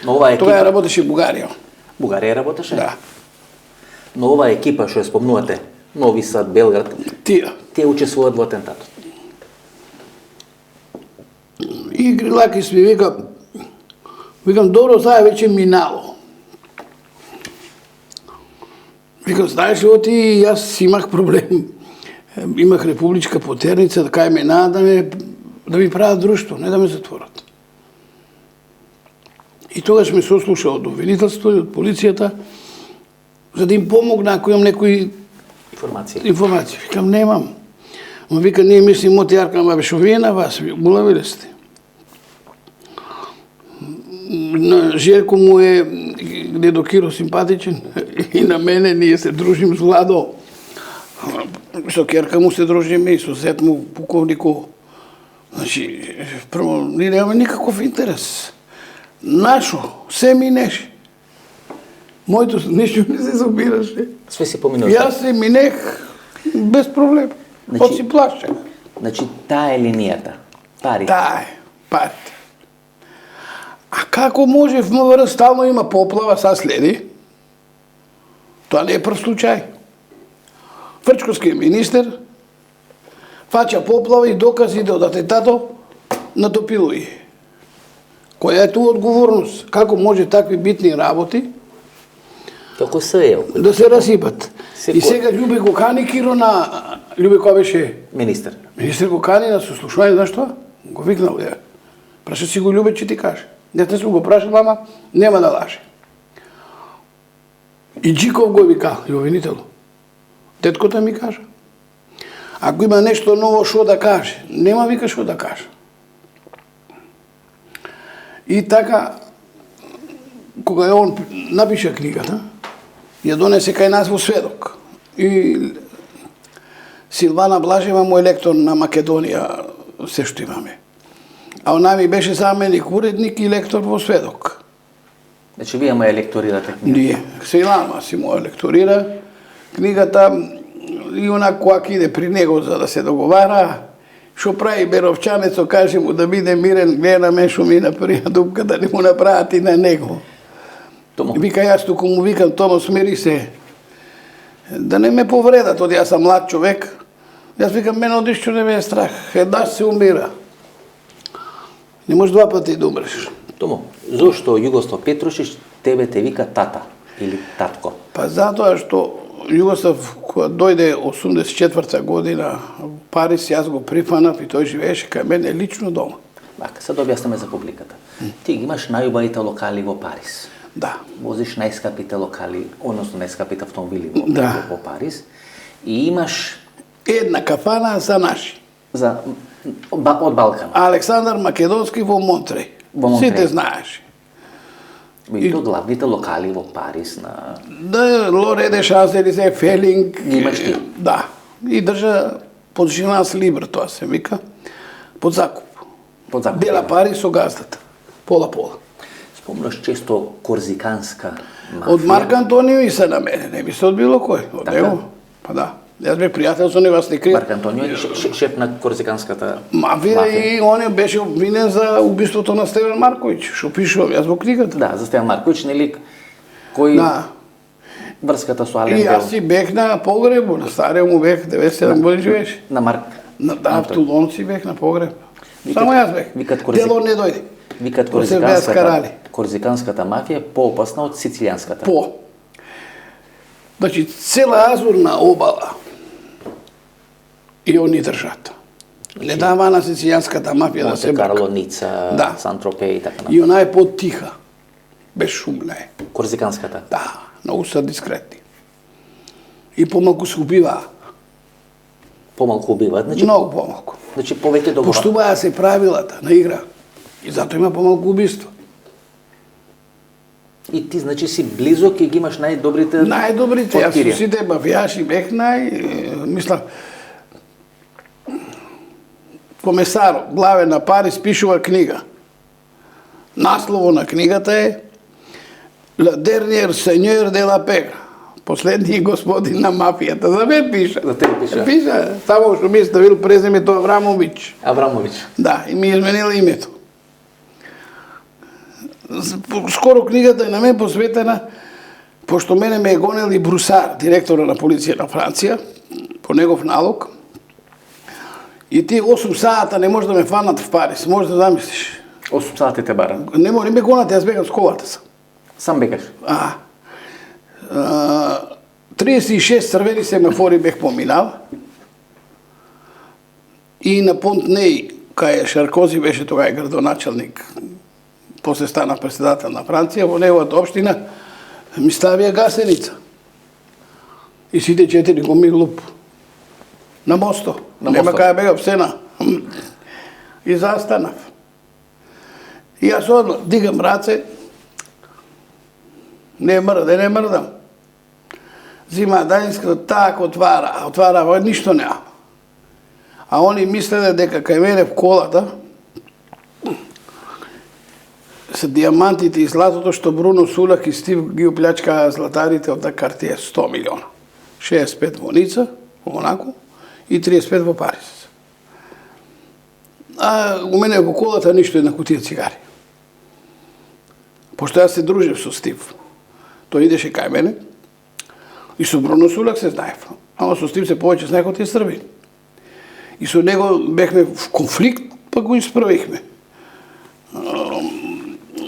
Speaker 1: Но оваа екипа...
Speaker 2: Тоа работеше во Бугарија.
Speaker 1: Бугарија работеше?
Speaker 2: Да.
Speaker 1: Но оваа екипа што ја спомнувате, Нови Сад, Белград, тие учествуваат во атентатот.
Speaker 2: И Грилакис ми викам, добро, таа веќе минало. Викам, знаеш ли, оти јас имах проблем. Имах републичка потерница, да кај ме да ми прават друштво, не да ме затворат. И тогаш ме сослуша од обвинителство и од полицијата. за да им помогна ако имам некои информации. Викам, немам. Ма вика, ние мислим от Јарка, ама беше вие на вас, гулави ли сте? На Желко му е дедо Киро симпатичен и на мене ние се дружим с Владо. Со Керка му се дружиме и со сет му пуковнико. Значи, прво, ние нямаме никаков интерес. Нашо, се минеше. Моето ништо не се собираше.
Speaker 1: Све си поминал.
Speaker 2: Јас се минех без проблем. Значи, од си плашех.
Speaker 1: Значи, таа е линијата. Пари.
Speaker 2: Таа е, парите. А како може в МВР стално има поплава, са следи? Тоа не е прв случај. Фрчковскиот министер фаќа поплава и докази од атентато на Топилуи. Која е ту одговорност? Како може такви битни работи
Speaker 1: Како се е?
Speaker 2: да се расипат? И сега Љубе го кани Киро на... Љубе која беше?
Speaker 1: Министер.
Speaker 2: Министер го кани на сослушување, знаеш тоа? Го викнал, ја. Праша си го Љубе, че ти каже. Дете сме го прашал, ама нема да лаже. И Джиков го вика, и обвинитело. Теткота ми кажа. Ако има нешто ново шо да каже, нема вика шо да каже. И така, кога он напиша книгата, ја донесе кај нас во сведок. И Силвана Блажева му е лектор на Македонија, се што имаме. А она ми беше заменик, уредник и лектор во сведок.
Speaker 1: Значи, вие ме лекторирате книга?
Speaker 2: Ние. Сејлама си му лекторира книгата и она која иде при него за да се договара, што прави Беровчанецо, каже му да биде мирен, гледа на мен што ми направи дупка, да не му направат и на него. Вика, јас туку му викам, Томо, смири се, да не ме повредат, од јас сам млад човек. Јас викам, мене од ништо не ме е страх, еднаш се умира. Не можеш два пати да умреш.
Speaker 1: Томо, зошто Југослав Петрушич тебе те вика тата или татко?
Speaker 2: Па затоа што Југослав, кога дојде 84 година во Париз, јас го прифанав и тој живееше кај мене лично дома.
Speaker 1: Бака, sad објаснаме за публиката. Ти ги имаш најубавите локали во Париз.
Speaker 2: Да.
Speaker 1: Возиш најскапите локали, односно најскапите автомобили во Париз. И имаш...
Speaker 2: Една кафана за наши.
Speaker 1: Од Балкана.
Speaker 2: Александар Македонски во Монтреј. Сите знаеш.
Speaker 1: И то главните локали во Париз на...
Speaker 2: Да, Лореде, Шанс-Елизе, Фелинг.
Speaker 1: Ги имаш ти?
Speaker 2: Да. И држа под Жиланс Либр, тоа се вика, под закуп.
Speaker 1: Под закуп.
Speaker 2: Дела пари со газдата. Пола-пола.
Speaker 1: Спомнаш често корзиканска мафија.
Speaker 2: Од Марк Антонио и се на мене, не би се од било кој. Од него. Па да. Јас бе пријател со него, аз не кријам.
Speaker 1: Марк Антонио е шеф на корзиканската
Speaker 2: мафија и он беше обвинен за убиството на Стеван Марковиќ, што пишувам јас во книгата.
Speaker 1: Да, за Стеван Марковиќ, нели, кој врската со Ален
Speaker 2: И
Speaker 1: Дел.
Speaker 2: јас си бех на погребу, на стариот му бех, 97 години живееше.
Speaker 1: На Марк.
Speaker 2: Да, в Тулон си бех на погреб. Само јас бех. Дело не дојде.
Speaker 1: Викат корзиканската мафија е поопасна од сицилијанската.
Speaker 2: Значи, цела Азурна обала и они држат. Не дава на сицилијанската мафија да се брака.
Speaker 1: Монте Карло, Ница, Сан-Тропе и така
Speaker 2: И она е поттиха. Без шумна е.
Speaker 1: Корзиканската?
Speaker 2: Да, многу се дискретни. И помалку се убиваа.
Speaker 1: Помалку убиваат? Значи,
Speaker 2: многу помалку.
Speaker 1: Значи, повеќе договор.
Speaker 2: Поштуваа се правилата на игра. И затоа има помалку убиство.
Speaker 1: И ти, значи, си близок и ги имаш најдобрите...
Speaker 2: Најдобрите, јас со сите мафијаши бех мислам, комесар, главен на Париз, пишува книга. Наслово на книгата е Le dernier seigneur de la pega. Последниот господин на мафијата. За мен пиша.
Speaker 1: За тебе пиша?
Speaker 2: Пиша. Само што ми ставил презимето Аврамович.
Speaker 1: Аврамович.
Speaker 2: Да, и ми изменил името. Скоро книгата е на мен посветена, пошто мене ме е гонел и Брусар, директора на полиција на Франција, по негов налог. И ти 8 сата не може да ме фанат в Париз, може да замислиш.
Speaker 1: 8 сати те бара?
Speaker 2: Не ме гонат, јас бегам с колата сам.
Speaker 1: Сам бегаш?
Speaker 2: 36 црвени семафори бех поминал. И на Понт Неј, кај Шаркози беше тогава градоначалник, после стана председател на Франција, во неговата општина ми ставија гасеница. И сите 4 го ми луп. На мосто. Нема кај бега псена. И застанав. И јас одно дигам раце. Не мрдам. Зима Данинска так отвара, ништо нема. А они мислеле дека кај мене в колата се диамантите и златото што Бруно Сулак и Стив ги оплячкаа златарите од картија 100 милиона. 65 во Ница, во Монако, и 35 во Париз. А у мене во колата ништо, една кутија цигари. Пошто јас се дружев со Стив, тој идеше кај мене, и со Бруно Сулак се знаев. Ама со Стив се повеќе знаех од тие Србини. И со него бехме в конфликт, па го исправихме.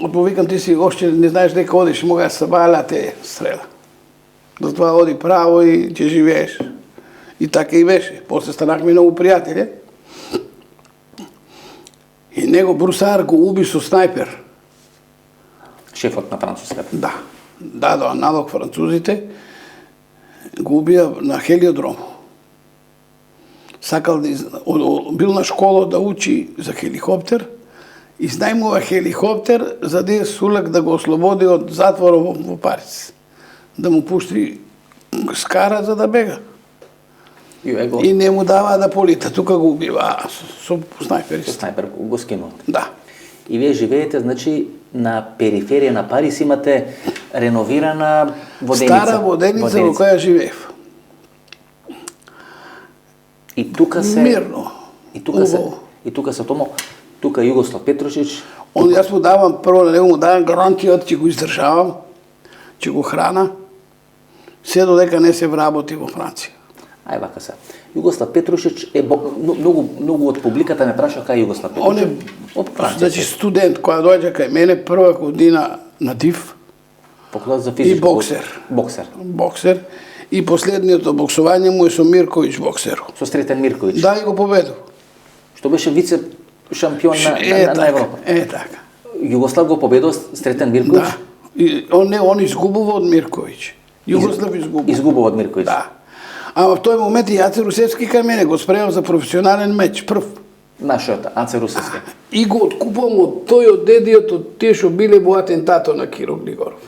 Speaker 2: Отповикам, ти си още не знаеш дека одиш, мога сабаля те стрела. Затоа оди право и ќе живееш. И така и беше. После станахме многу пријатели. И него Брусар го уби со снајпер.
Speaker 1: Шефот на француската.
Speaker 2: Да. Дадоа налог французите, го убија на хелиодром. Сакал да бил на школа да учи за хеликоптер, изнајмува хеликоптер за да Сулак да го ослободи од затворот во Париз. Да му пушти скара за да бега. И не му дава да полита, тука го убива со снајпер.
Speaker 1: Со снајпер го скинува.
Speaker 2: Да.
Speaker 1: И вие живеете, значи, на периферија на Париз имате реновирана воденица.
Speaker 2: Стара воденица во која живеев.
Speaker 1: И тука се
Speaker 2: мирно.
Speaker 1: И тука се Томо, тука Југослав Петрушич.
Speaker 2: Јас му давам прво на него му давам гарантијата ќе го издржавам, ќе го храна, се додека не се вработи во Франција.
Speaker 1: Ај вака се. Југослав Петрушич е многу од публиката ме праша кај Југослав Петрушич.
Speaker 2: Он е
Speaker 1: од Франција.
Speaker 2: Значи студент која доаѓа кај мене прва година на ДИВ.
Speaker 1: Покладот за физичко.
Speaker 2: И боксер. Боксер. И последниот боксување му е со Мирковиќ боксер.
Speaker 1: Со Сретен Мирковиќ.
Speaker 2: Да, и го победил.
Speaker 1: Што беше вице шампион на Европа.
Speaker 2: Така.
Speaker 1: Југослав го победил Сретен Мирковиќ.
Speaker 2: Да. И он изгубува од Мирковиќ. Југослав изгубува.
Speaker 1: Изгубува од Мирковиќ.
Speaker 2: Да. Ама в тој момент и Аце Русевски кај мене го спремам за професионален меч, прв.
Speaker 1: Нашиот Аце Русевски.
Speaker 2: И го откупувам од тој од дедиот од тие што биле во атентато на Киро Глигоров.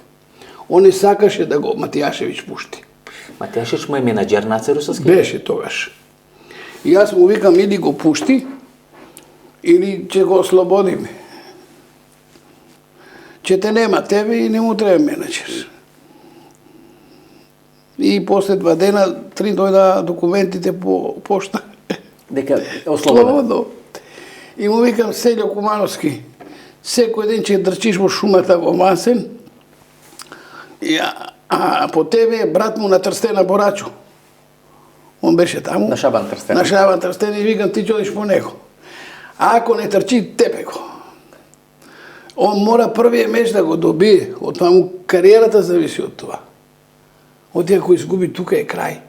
Speaker 2: Он не сакаше да го Матијашевиќ пушти.
Speaker 1: Матијашевиќ му е менаџер на Аце Русевски?
Speaker 2: Беше тогаш. И јас му викам иди го пушти или ќе го ослободиме. Ќе те нема тебе и не му треба менаџер. И после 2 дена 3 дојда документите по пошта.
Speaker 1: Дека ослободен.
Speaker 2: И му викам Селјо Кумановски, секој ден ќе дрчиш во шумата во Масен, а по тебе брат му на Трстена Борачо. Он беше таму.
Speaker 1: На Шабан Трстен.
Speaker 2: На Шабан Трстен и викам ти ќе одиш по него. А ако не трчи, тепе го. Он мора првиот меч да го добие, од тоа му кариерата зависи од тоа. Од тие кој изгуби тука е крај.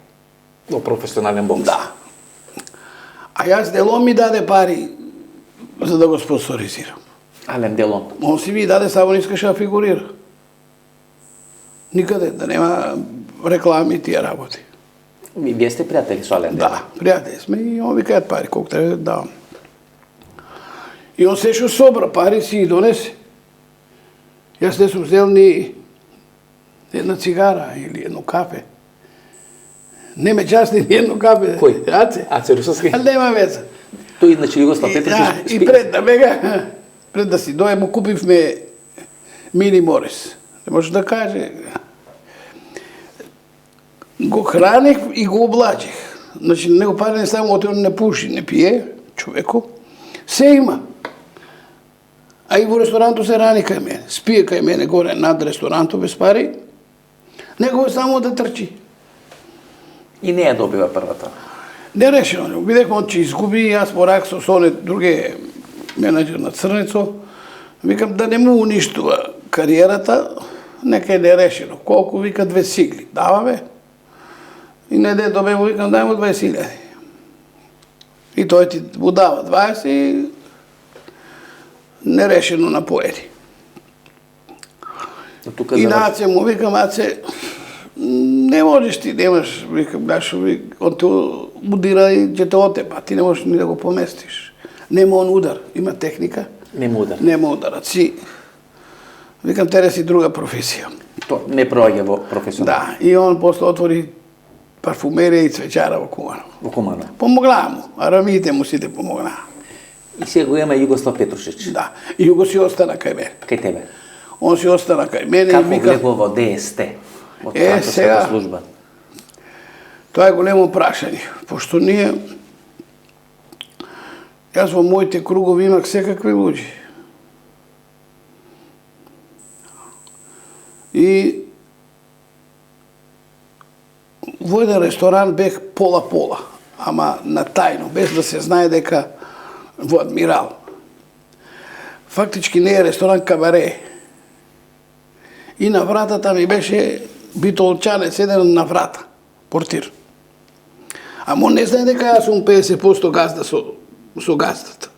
Speaker 1: Во професионален бокс.
Speaker 2: Да. А јас Делон ми даде пари за да го спонсоризирам.
Speaker 1: Ален Делон.
Speaker 2: Он си ми даде, само не искаше да фигурира. Никаде, да нема реклами и тие работи.
Speaker 1: Вие сте пријатели со Ален Делон?
Speaker 2: Да, пријатели сме и он викаат пари, колку треба да давам. И он се што собра пари си и донесе. Јас не сум взел ни една цигара или едно кафе. Не ме частни ни едно кафе.
Speaker 1: Кој?
Speaker 2: Аце.
Speaker 1: Аце Русевски?
Speaker 2: А нема веза.
Speaker 1: Тој значи Југослав Петрушич.
Speaker 2: И пред да бега, пред да си дое му купивме Мини Морис. Не може да каже. Го хранех и го облачех. Значи, него пари не само оти, он не пуши, не пие, човеко. Се има. А и во ресторанту се рани кај мене. Спие кај мене горе над ресторанту без пари. Него е само да трчи.
Speaker 1: И не ја добива првата.
Speaker 2: Не решено. Видех он че изгуби, јас морах со оне друге менеджер на Црнецо. Викам да не му уништува кариерата, нека е нерешено. Колку вика 2 сигли. Даваме. И не де добемо, викам дај му 20.000. И тој ти му дава 20 и нерешено на поеди. И на Аце му викам, Аце, Не можеш ти, немаш, викам, он те удира и ќе те отепа, ти не можеш ни да го поместиш. Нема он удар, има техника.
Speaker 1: Нема удар.
Speaker 2: Нема ударат. Викам, тере си друга професија.
Speaker 1: То не проаѓа во професионално.
Speaker 2: Да, и он после отвори парфумерија и цвеќара во Куманово.
Speaker 1: Во Куманово.
Speaker 2: Помогнаа му, арамиите му сите помогнаа.
Speaker 1: И сега го има Југослав Петрушич.
Speaker 2: Да, и Југо си остана кај мене.
Speaker 1: Кај тебе.
Speaker 2: Он си остана кај мене
Speaker 1: Како
Speaker 2: и вика...
Speaker 1: влегува во ДСТ? Од
Speaker 2: сега,
Speaker 1: француската служба.
Speaker 2: Тоа е големо прашање, пошто ние... Јас во моите кругови имах секакви луѓи. И во еден ресторан бех пола-пола, ама на тајно, без да се знае дека во Адмирал. Фактички не е ресторан, кабаре. И на вратата ми беше битолчанец, еден на врата, портир. Ама он не знае дека јас сум 50% газда со газдата.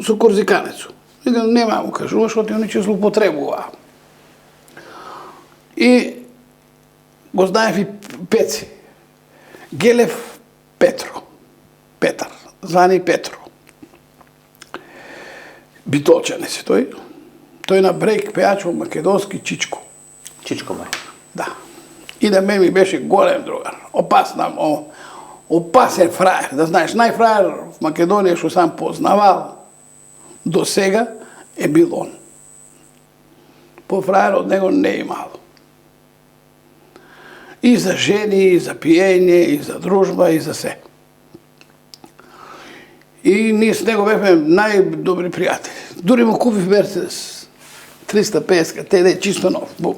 Speaker 2: Со корзиканецу. Нема му кажува, што ти они ќе злоупотребува. И го знаев и Пеци. Гелев Петро. Петар. Звани Петро. Битолчанец е тој. Тој на брейк пеач во македонски Чичко.
Speaker 1: Чичко мај.
Speaker 2: Да. И да ми беше голем другар. Опасен фраер. Да знаеш, најфраер в Македонија што сам познавал до сега е бил он. По-фраер од него не имало. И за жени, и за пиење, и за дружба, и за се. И ние с него бевме најдобри пријатели. Дури му купив Мерцедес 350, ТД, чисто нов. Бум.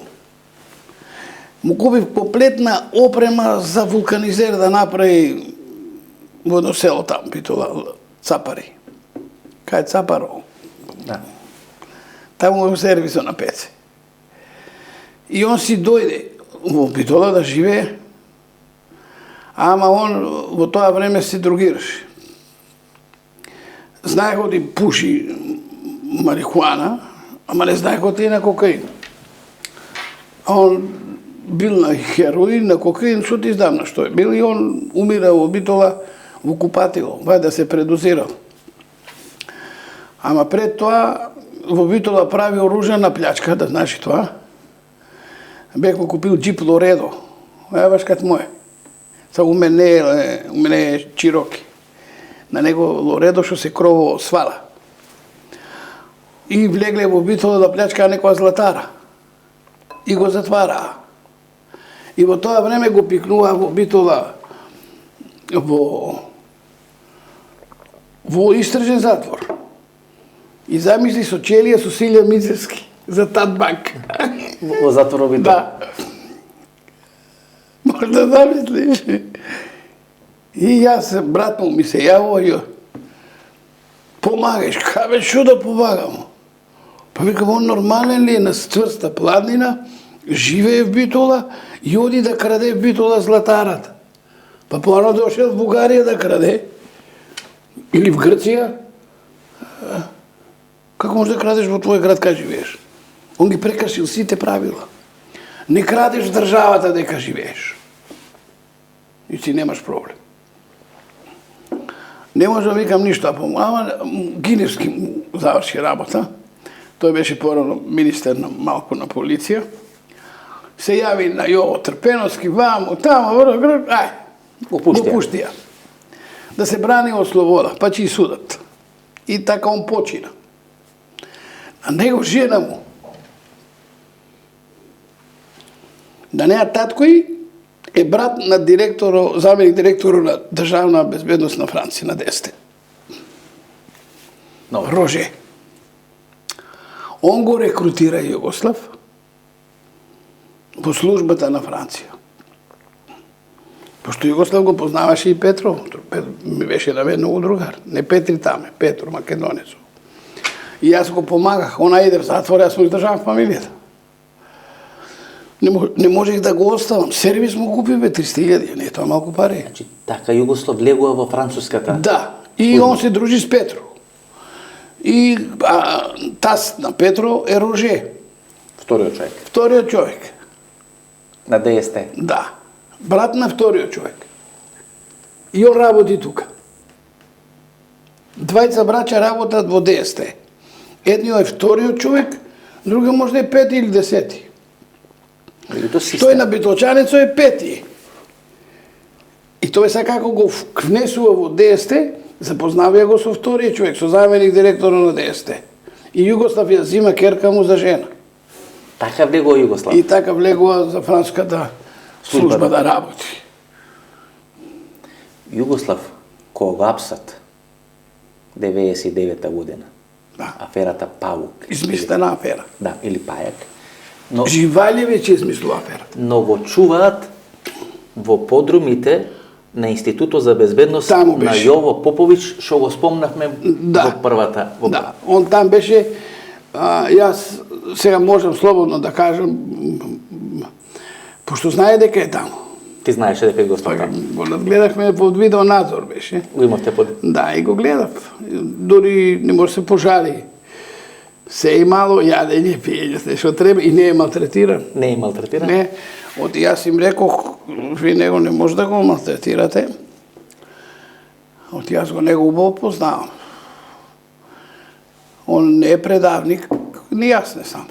Speaker 2: Му купив комплетна опрема за вулканизер да направи во едно село там, Битола, Цапари. Кај Цапаро?
Speaker 1: Да.
Speaker 2: Таму е сервисо на Пеце. И он си дојде во Битола да живее, ама он во тоа време се другираше. Знае го да пуши марихуана, ама не знае го да на кокаин. А он бил на хероин, на кокаин, што ти знам на што е бил, и он умира во Битола во купатило, да се предозирал. Ама пред тоа во Битола прави оружјана плячка, да знаеш и тоа. Бех му купил джип Лоредо, баш кат мој. Са у мене е Чироки. На него Лоредо што се крово свала. И влегле во Битола да плячка некоја златара. И го затвараа. И во тоа време го пикнува во Битола во истражен затвор. И замисли со Челија со Силја Мицевски за Татбанк.
Speaker 1: Во затвор Битола.
Speaker 2: Да. Може да замислиш. И јас, брат му ми се јавува, помагаш, кабе шо да помагам? Па викам, он нормален ли е на цврста пладнина, живее в Битола и оди да краде в Битола златарата. Па поано дошел в Бугарија да краде. Или в Грција. Како може да крадеш во твој град кај живееш? Он ги прекршил сите правила. Не крадеш в државата дека живееш. И ти немаш проблем. Не може да викам ништо, ама Гиневски му заврши работа. Тој беше порано министер на малку на полиција. Се јави на Јово Трпеновски, вамо, тамо, го пуштија. Да се брани од слобода, па ќе и судат. И така он почина. А него жена му, да неа таткој е брат на заменик директорот на Државна безбедност на Франција, на ДСТ. Роже. Он го рекрутира Југослав во службата на Франција. Пошто Југослав го познаваше и Петро, ми беше на мен многу другар. Не Петри таме, Петро, македонецо. И јас го помагах, она иде в затвор, јас му издржавам фамилијата. Не можех да го оставам. Сервис му купиве 300.000, не е тоа малку пари.
Speaker 1: Значи, така Југослав влегува во француската.
Speaker 2: Да, и он се дружи с Петро. И таз на Петро е Роже.
Speaker 1: Вториот човек.
Speaker 2: Вториот човек.
Speaker 1: На ДСТ.
Speaker 2: Да. Брат на вториот човек. И он работи тука. Двајца браќа работат во ДСТ. Едниот е вториот човек, другиот може да е пети или десети. Тој на Битолчанецо е пети. И тој сега како го внесува во ДСТ, запознавија го со вториот човек, со заменик директор на ДСТ. И Југослав ја зима керка му за жена.
Speaker 1: Така влегува Југослав.
Speaker 2: И така влегува за франската служба да работи.
Speaker 1: Југослав, кога апсат 99-та година,
Speaker 2: Да.
Speaker 1: аферата Паук.
Speaker 2: Измислена афера.
Speaker 1: Да, или Пајак. Но,
Speaker 2: Живалјевиќ измислува аферата.
Speaker 1: но го чуваат во подрумите на Институтот за безбедност
Speaker 2: Таму
Speaker 1: на
Speaker 2: беше.
Speaker 1: Јово Поповиќ, што го спомнавме
Speaker 2: Да.
Speaker 1: во првата.
Speaker 2: Да, он там беше, јас сега можам слободно да кажам, пошто знае дека е таму.
Speaker 1: Ти знаеше дека го
Speaker 2: Па
Speaker 1: таму.
Speaker 2: го гледахме под видео надзор беше.
Speaker 1: Го имавте под...
Speaker 2: Да, и го гледав. Дори не може се пожали. Се имало јадење, пиење, се што треба и не е малтретиран.
Speaker 1: Не е малтретиран?
Speaker 2: Не, од јас им рекох, ви него не може да го малтретирате. Од јас го него убаво познавам. Он не е предавник, ни јас не сам.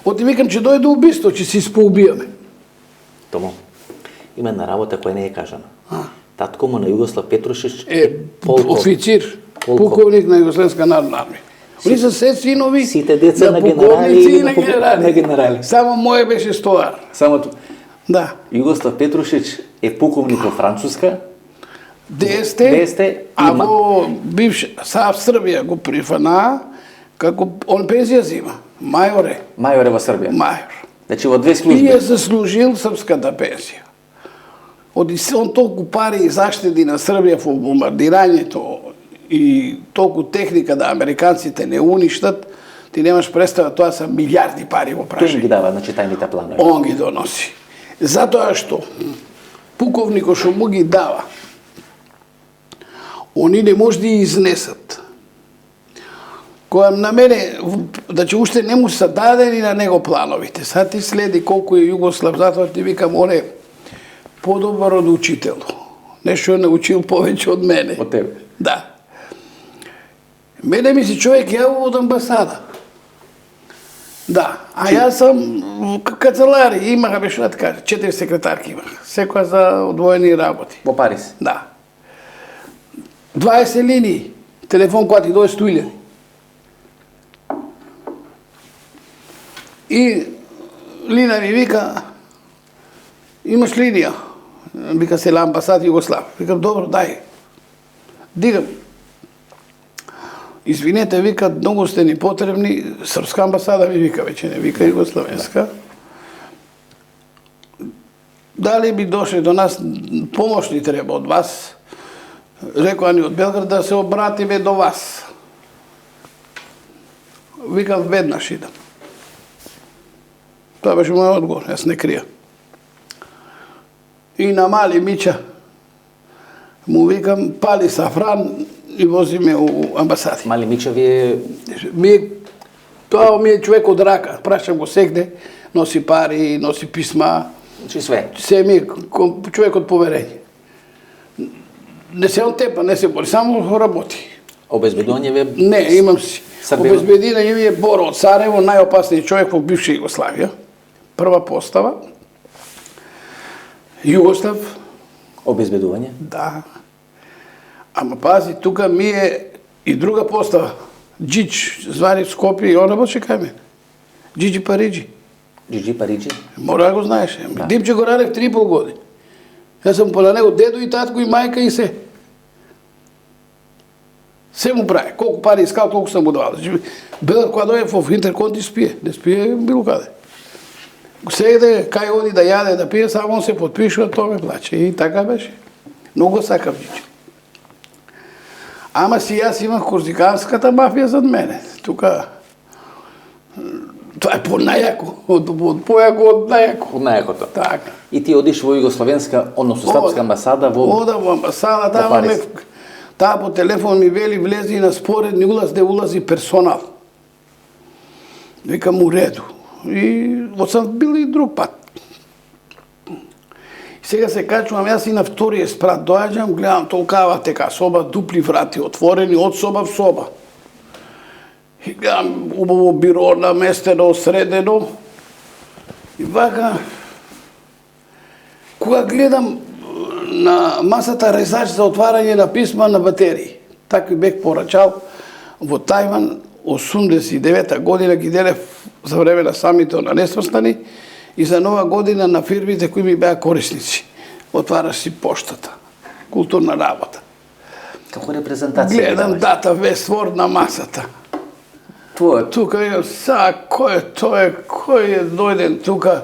Speaker 2: Оти викам, че дојде убиство, че си споубијаме.
Speaker 1: Тому, има една работа која не е кажана. Татко му на Југослав Петрушич
Speaker 2: Е, официр,
Speaker 1: Полков.
Speaker 2: пуковник на Југославска народна армија. Они се се синови
Speaker 1: Сите деца на
Speaker 2: полковници
Speaker 1: генерали
Speaker 2: и
Speaker 1: на генерали.
Speaker 2: Само мој беше стоар.
Speaker 1: Само
Speaker 2: Да.
Speaker 1: Југослав Петрушич е пуковник во Француска.
Speaker 2: ДСТ,
Speaker 1: ДСТ
Speaker 2: а
Speaker 1: има.
Speaker 2: во бивш САВ Србија го прифана, како он пензија зима. Мајор е,
Speaker 1: Мајор е во Србија.
Speaker 2: мајор.
Speaker 1: Значи во две
Speaker 2: И
Speaker 1: служби.
Speaker 2: е заслужил српската пензија. Он толку пари и заштеди на Србија во бомбардирањето и толку техника да американците не уништат, ти немаш представа, тоа се милиарди пари во
Speaker 1: Тој
Speaker 2: прашање.
Speaker 1: им ги дава, значи тајните планови.
Speaker 2: Он ги доноси. Затоа што пуковникот што му ги дава, они не може да ги изнесат. Која на мене, значи уште не му се дадени на него плановите. Сад ти следи колку е Југослав, затоа ти викам, он е подобар од учител. Нешто е научил повеќе од мене.
Speaker 1: Од тебе.
Speaker 2: Да. Мене ми се човек јавува од амбасада. Да, а јас сам канцелари, имаха беше да кажа, 4 секретарки имаха, секоја за одвоени работи.
Speaker 1: Во Париз.
Speaker 2: Да. 20 линии, телефон кога ти дојде 100.000. И Лина ми вика, имаш линија? Вика се амбасад Југослав. Викам, добро, дај. Дигам. Извинете, вика, многу сте ни потребни, српска амбасада ми вика, веќе не вика југославенска. Дали би дошли до нас, помош ни треба од вас? Рекоа ни од Белград да се обратиме до вас. Викам, веднаш идам. Тоа беше мојот одговор, јас не крија. И на Мали Мича му викам, пали сафран и возиме у амбасади.
Speaker 1: Мали Мича ви е...
Speaker 2: Тоа ми е човек од рака, прашам го сегде, носи пари, носи писма,
Speaker 1: Значи све.
Speaker 2: се ми е човек од поверење. Не се отепа, не се бори, само работи.
Speaker 1: Обезбедување ви е...
Speaker 2: Не, имам си.
Speaker 1: Србија.
Speaker 2: Обезбедирање ми е Боро од Сарево, најопасниот човек во бивша Југославија. Прва постава. Југослав,
Speaker 1: Обезбедување.
Speaker 2: да. Ама пази, тука ми е и друга постава. Джич, звани в Скопје и он работеше кај мене. Джиджи Париджи.
Speaker 1: Джиджи Париджи.
Speaker 2: Мора да го знаеш. Димче го радев 3,5 години. Јас сум пола него дедо и татко и мајка и се. Се му прави. Колку пари искал, толку сам му давал. Белар кога дојде во Интерконти спие. Не спие било каде. Сегде, кај оди да јаде, да пие, само он се подпишува, тоа ме плаче. И така беше. Многу сакав Джиджи. Ама си јас имах корзиканската мафија зад мене. Тука... Тоа е понајако. Појако од најако.
Speaker 1: Од најакото.
Speaker 2: Така.
Speaker 1: И ти одиш во Југословенска, односно Српска амбасада во...
Speaker 2: Ода во амбасада,
Speaker 1: во
Speaker 2: таа ме...
Speaker 1: Париз.
Speaker 2: Таа по телефон ми вели, влези на споредни улаз, де улази персонал. Викам у реду. И сам бил и друг пат. Сега се качувам, јас и на вториот спрат доаѓам, гледам толкава тека соба, дупли врати отворени од соба в соба. И гледам убаво биро наместено, средено. И вака, кога гледам на масата резач за отварање на писма на батерии, такви бех порачал во Тајван 89 година ги делев за време на самите на несврстани и за нова година на фирмите кои ми беа корисници. Отвараш си поштата. Културна работа.
Speaker 1: Како репрезентација?
Speaker 2: Гледам дата вест на масата.
Speaker 1: Твојот.
Speaker 2: Тука е кој е тој, кој е дојден тука.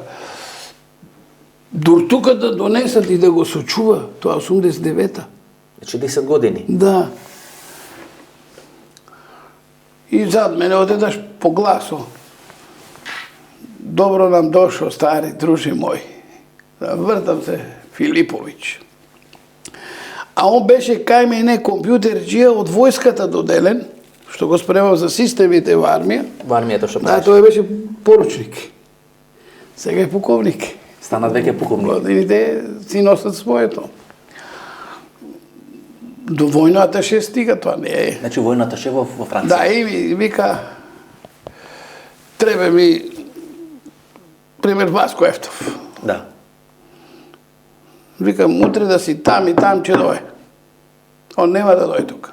Speaker 2: Дур тука да донесат и да го сочува, тоа 89-та.
Speaker 1: Значи 10 години.
Speaker 2: Да. И зад мене одеднаш по гласо. Добро нам дошо, стари дружи мој. Вртам се, Филиповиќ. А он беше кај мене компјутерџија од војската доделен, што го спремав за системите во армија.
Speaker 1: Во армијата што
Speaker 2: Да,
Speaker 1: правиш?
Speaker 2: тој беше поручник. Сега е пуковник.
Speaker 1: Станат веќе пуковник.
Speaker 2: Годините си носат своето. До војната ше стига, тоа не е.
Speaker 1: Значи војната ше во Франција.
Speaker 2: Да, и ми вика, треба ми пример Васко Ефтов.
Speaker 1: Да.
Speaker 2: Викам, утре да си там и там ќе дое. Он нема да дојде тука.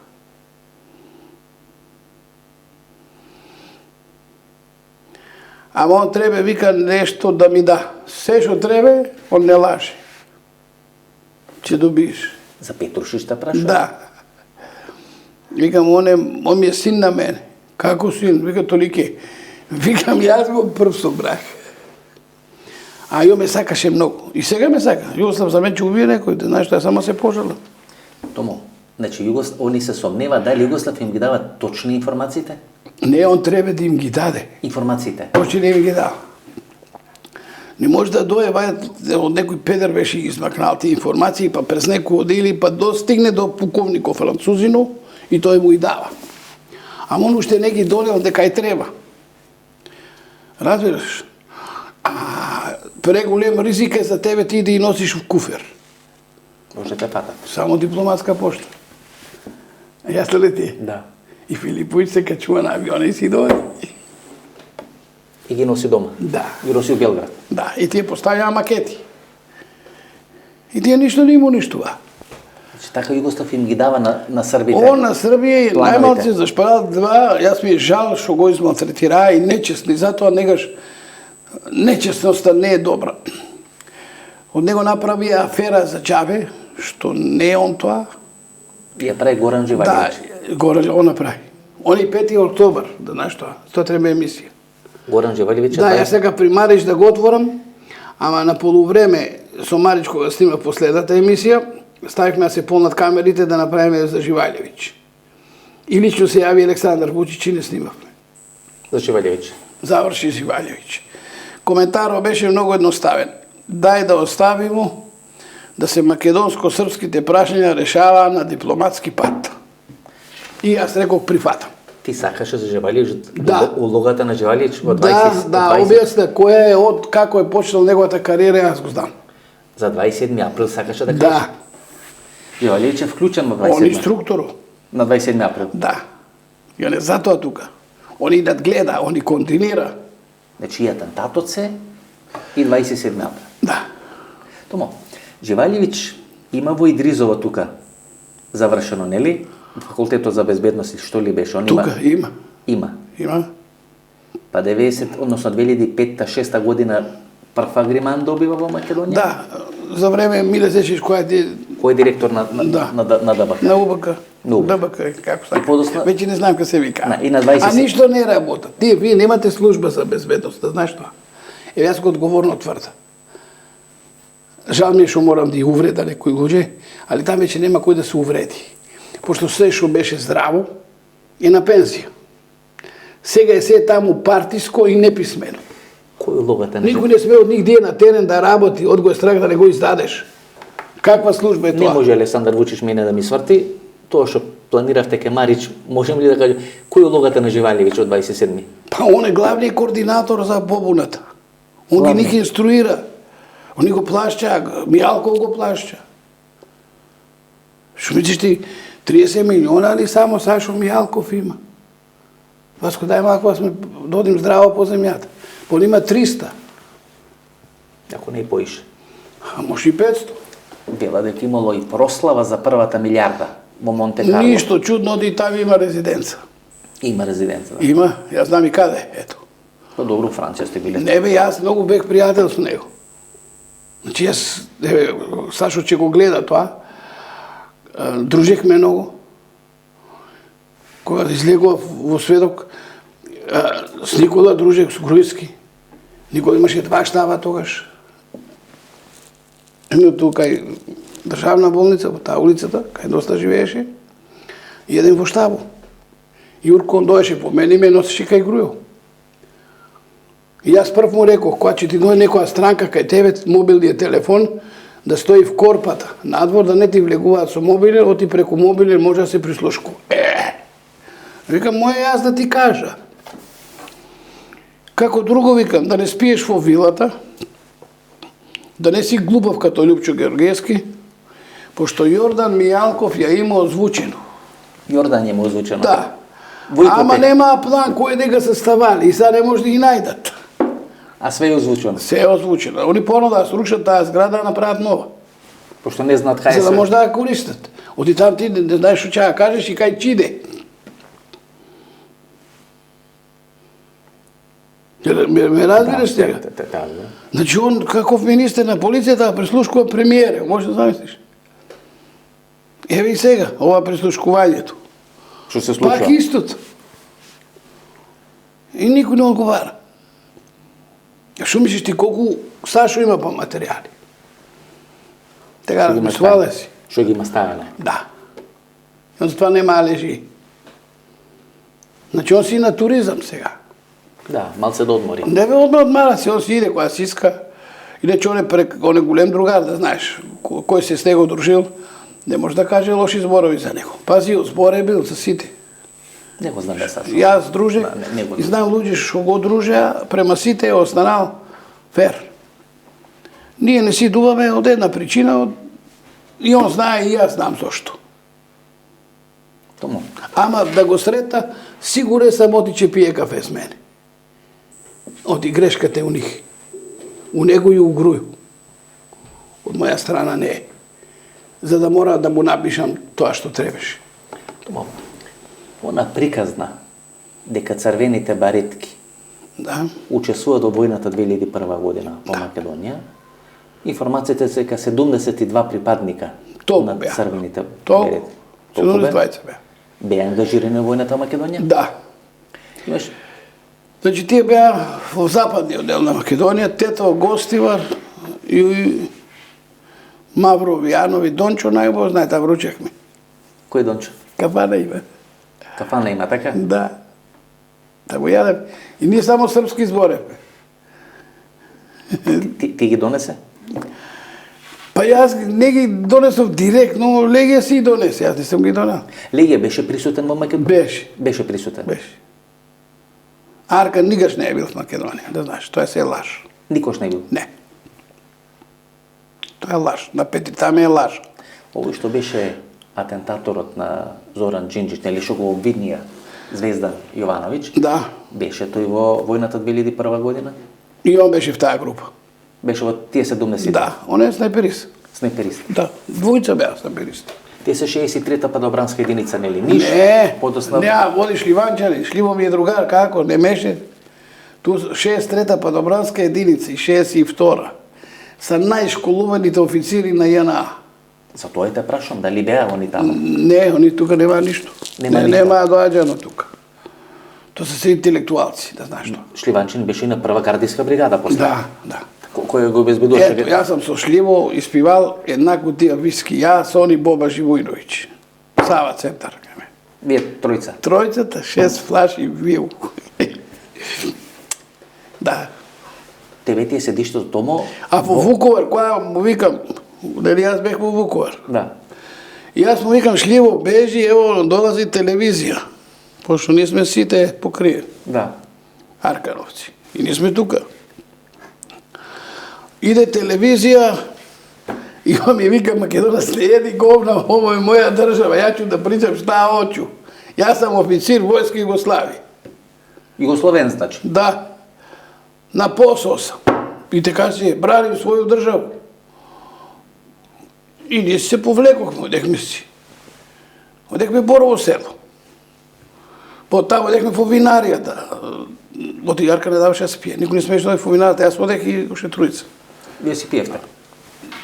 Speaker 2: Ама он треба, вика, нешто да ми да. Се што треба, он не лаже. Ќе добиеш.
Speaker 1: За Петрушишта праша?
Speaker 2: Да. Викам, он ми е син на мене. Како син? Вика, толике. Викам, јас го прв собрах. А ја ме сакаше многу. И сега ме сака. Југослав за мен ќе убие некој, да знаеш, тоа само се пожала.
Speaker 1: Томо, значи они се сомнева дали Југослав им ги дава точни информациите?
Speaker 2: Не, он треба да им ги даде.
Speaker 1: Информациите.
Speaker 2: Почи не им ги дава. Не може да дое, од некој педер беше измакнал тие информации, па през некој одели, па достигне до пуковников французино и тој му и дава. Ама он уште не ги донел дека и треба. Разбираш? А преголем ризик е за тебе ти да и носиш в куфер.
Speaker 1: Може те фатат.
Speaker 2: Само дипломатска пошта. А јас лети.
Speaker 1: Да.
Speaker 2: И Филиповиќ се качува на авиона и си дојде.
Speaker 1: И ги носи дома?
Speaker 2: Да.
Speaker 1: Ги носи у Белград?
Speaker 2: Да, и тие поставија макети. И тие ништо не им уништува.
Speaker 1: Значи така Југослав им ги дава на србите?
Speaker 2: Он на Србија и
Speaker 1: плановите.
Speaker 2: најмалци за шпарал 2, јас ми е жал што го измалтретираа и нечестни, затоа негаш нечестноста не е добра. Од него направи афера за џабе, што не е он тоа.
Speaker 1: Ја прави Горан
Speaker 2: Да,
Speaker 1: Живајлевиќ.
Speaker 2: Горан он направи. Он и 5 октобар, да знаеш тоа. Тоа треба емисија.
Speaker 1: Горан Живајлевиќ.
Speaker 2: Да, јас сега при Марич да го отворам, ама на полувреме со Марич кога снима последната емисија, ставивме да се полнат камерите да направиме за Живајлевиќ. И лично се јави Александар Вучич и не снимавме.
Speaker 1: За Живајлевиќ.
Speaker 2: Заврши Живајлевиќ. Коментарот беше многу едноставен. Дај да оставимо да се македонско-српските прашања решаваа на дипломатски пат. И јас реков прифатам.
Speaker 1: Ти сакаше за Живајлевиќ?
Speaker 2: Да.
Speaker 1: Улогата на Живајлевиќ во 20...
Speaker 2: Да, објасна која е од како е почнал неговата кариера, јас го знам.
Speaker 1: За 27 април сакаше да каже?
Speaker 2: Да,
Speaker 1: Живајлевиќ е вклучен во
Speaker 2: он
Speaker 1: 27
Speaker 2: инструктору.
Speaker 1: на 27 април.
Speaker 2: Да. Ја не затоа тука. Он и надгледа, он и континира.
Speaker 1: Значи и атентатот се и 27 април.
Speaker 2: Да.
Speaker 1: Томо, Живајлевиќ има во Идризово тука завршено, нели? Факултетот за безбедност што ли беше? Он
Speaker 2: Тука има.
Speaker 1: Има.
Speaker 2: Има.
Speaker 1: Па 90, односно 2005-6 година прв агриман добива во Македонија?
Speaker 2: Да, за време Миле Зечич која е
Speaker 1: Кој е директор на
Speaker 2: Да.
Speaker 1: на ДБК?
Speaker 2: на УБК.
Speaker 1: На УБК.
Speaker 2: ДБК, како
Speaker 1: И
Speaker 2: сака.
Speaker 1: подосна-
Speaker 2: Веќе не знам како се вика.
Speaker 1: И на 20
Speaker 2: А ништо не работа. Вие немате служба за безбедност, да знаеш тоа. Јас го одговорно тврда. Жал ми е што морам да ја увреда некои луѓе, али там веќе нема кој да се увреди. Пошто се што беше здраво е на пензија. Сега е се таму партиско и неписмено.
Speaker 1: Кој е улогата на
Speaker 2: Никој не смее од нигде на терен да работи, од го е страх да не го издадеш. Каква служба е
Speaker 1: Не
Speaker 2: тоа?
Speaker 1: може Александар Вучич мене да ми сврти, тоа што планиравте ке Марич, можеме ли да кажем, кој е улогата на Живајлевиќ од 27?
Speaker 2: Па он е главниот координатор за побуната. Он ги
Speaker 1: Главни.
Speaker 2: них инструира. Они го плашча, Мијалков го плашча. Што мислиш ти, 30 милиона ли само Сашо Мијалков има? Васко дај малко да сме додим здраво по земјата. По има 300.
Speaker 1: Ако не и поише.
Speaker 2: А може и 500.
Speaker 1: Вела дека имало и прослава за првата милиарда во Монте Карло.
Speaker 2: Ништо чудно, оди там има резиденца.
Speaker 1: Има резиденца. Да.
Speaker 2: Има, јас знам и каде, ето.
Speaker 1: Па добро, Франција сте биле.
Speaker 2: Не бе, јас многу бех пријател со него. Значи јас, Сашо ќе го гледа тоа, дружехме многу. Кога излегував во сведок, с Никола дружех, с Грујски. Никола имаше 2 штаба тогаш. Именно тука кај државна болница, во таа улицата, кај доста живееше, и еден во штабу. Јурко он доеше по мене и ме носеше кај Грујо. И јас прв му рекох, кога ќе ти дојде некоја странка кај тебе, мобилниот телефон, да стои в корпата, надвор да не ти влегуваат со мобилен, оти преку мобилен може да се прислушкува. Викам, моја јас да ти кажа. Како друго викам, да не спиеш во вилата, да не си глупав като Лјупчо Георгиевски, пошто Јордан Мијалков ја има озвучено.
Speaker 1: Јордан ја му озвучено.
Speaker 2: Да.
Speaker 1: Војко
Speaker 2: Ама
Speaker 1: те.
Speaker 2: нема план кој дека се ставали и сега не може да ги најдат.
Speaker 1: А све е озвучено.
Speaker 2: Се е озвучено. Они порано да срушат таа зграда да направат нова.
Speaker 1: Пошто не знаат кај
Speaker 2: За да
Speaker 1: се.
Speaker 2: може да ја користат. Оти там ти не знаеш што ќе ја кажеш и кај чиде. Ме разбираш сега?
Speaker 1: Да.
Speaker 2: Значи он каков министер на полицијата прислушкува премиере, може да замислиш. Еве и сега, ова прислушкувањето.
Speaker 1: Што се случува?
Speaker 2: Пак истото. И никој не одговара. А што мислиш ти колку Сашо има по материјали? Така
Speaker 1: Што ги
Speaker 2: да
Speaker 1: има
Speaker 2: свале
Speaker 1: ставено?
Speaker 2: си.
Speaker 1: Што ги има ставено?
Speaker 2: Да. И затоа нема лежи. Значи он си на туризам сега.
Speaker 1: Да, малце да одмори.
Speaker 2: Не бе одмара се, он си иде кога си иска. Иначе он е голем другар, да знаеш. Кој се с него дружил, не може да каже лоши зборови за него. Пази, збор е бил за сите.
Speaker 1: Не го знам бе Сашо.
Speaker 2: Јас дружех
Speaker 1: Да, не го
Speaker 2: и знам луѓе што го дружеа, према сите е останал фер. Ние не си дуваме од една причина, и он знае и јас знам зошто.
Speaker 1: Тому.
Speaker 2: Ама да го срета, сигурен сам оти ќе пие кафе с мене. Оти грешката е у них. У него и у Грујо. Од моја страна не е. За да мора да му напишам тоа што требаше.
Speaker 1: Тому. Она приказна дека црвените баретки
Speaker 2: Да.
Speaker 1: учесуваат од војната 2001 година во Македонија. Информацијата е дека 72 припадника
Speaker 2: Толку
Speaker 1: на
Speaker 2: беа.
Speaker 1: црвените
Speaker 2: Толку.
Speaker 1: баретки. Толку беа?
Speaker 2: 72 беа.
Speaker 1: Беа ангажирани во војната во Македонија?
Speaker 2: Да.
Speaker 1: Имаш
Speaker 2: Значи, тие беа во западниот дел на Македонија, Тето Гостивар и Мавро Вијанови, Дончо најубаво знае, там ручевме.
Speaker 1: кој Дончо?
Speaker 2: Кафана има.
Speaker 1: Кафана има така?
Speaker 2: Да. Таму јадем. И ние само српски зборевме.
Speaker 1: Ти ги донесе?
Speaker 2: Па јас не ги донесов директно, Легија си донесе, јас не сум ги донел.
Speaker 1: Легија беше присутен во Македонија?
Speaker 2: Беше.
Speaker 1: Беше присутен.
Speaker 2: Беше. Арка никаш не е бил в Македонија, да знаеш, тоа е лаж.
Speaker 1: Никош не бил.
Speaker 2: Не. Тоа е лаж. На Петри таме е лаж.
Speaker 1: Овој што беше атентаторот на Зоран Џинџич, нели што го обвинија Звездан Јовановиќ,
Speaker 2: Да.
Speaker 1: беше тој во војната 2001 година?
Speaker 2: И он беше в таа група.
Speaker 1: Беше во тие 70
Speaker 2: Да, он е снайперист.
Speaker 1: снайперисти.
Speaker 2: Да, двојца беа снайперисти.
Speaker 1: Тие се 63-та падобранска единица, нели? Ниш,
Speaker 2: Не,
Speaker 1: подосна...
Speaker 2: не, води Шливанчани, Шливо ми е другар, како, не меше. Ту 63-та падобранска единица и 62-та са најшколуваните официри на ЈНА.
Speaker 1: За тоа те прашам, дали беа они таму?
Speaker 2: Не, они тука нема ништо.
Speaker 1: Нема ништо.
Speaker 2: Нема доаѓано тука. Тоа се интелектуалци, да знаеш тоа.
Speaker 1: Шливанчин беше и на прва гардиска бригада после.
Speaker 2: Да, да.
Speaker 1: Кој го обезбедуваше?
Speaker 2: Ето, јас сум со Шливо испивал една кутија виски, јас, они Боба Живојновиќ. Сава центар.
Speaker 1: Вие тројца.
Speaker 2: Тројцата, 6 флаши вил. Да.
Speaker 1: Тебе ти е седиштето томо?
Speaker 2: А во Вуковар, која му викам, дали јас бех во Вуковар.
Speaker 1: Да.
Speaker 2: И јас му викам, Шливо, бежи, ево, долази телевизија. Пошто ние сме сите покриени.
Speaker 1: Да.
Speaker 2: Аркановци. И ние сме тука. Иде телевизија, и он ми вика, Македонец не еди говна, ово е моја држава, ја ќе да причам шта hoću. Јас сам официр војска Југославија.
Speaker 1: Југословен, значи?
Speaker 2: Да, на посол сам. И така си браним своју државу. И ние се повлекохме, одехме си. Одехме Борово село. Потаму одехме во винаријата. Оти Јарка не даваше да се пие. Никој не смееше да оде во винаријата, јас одех и уште тројца.
Speaker 1: Вие си пиевте?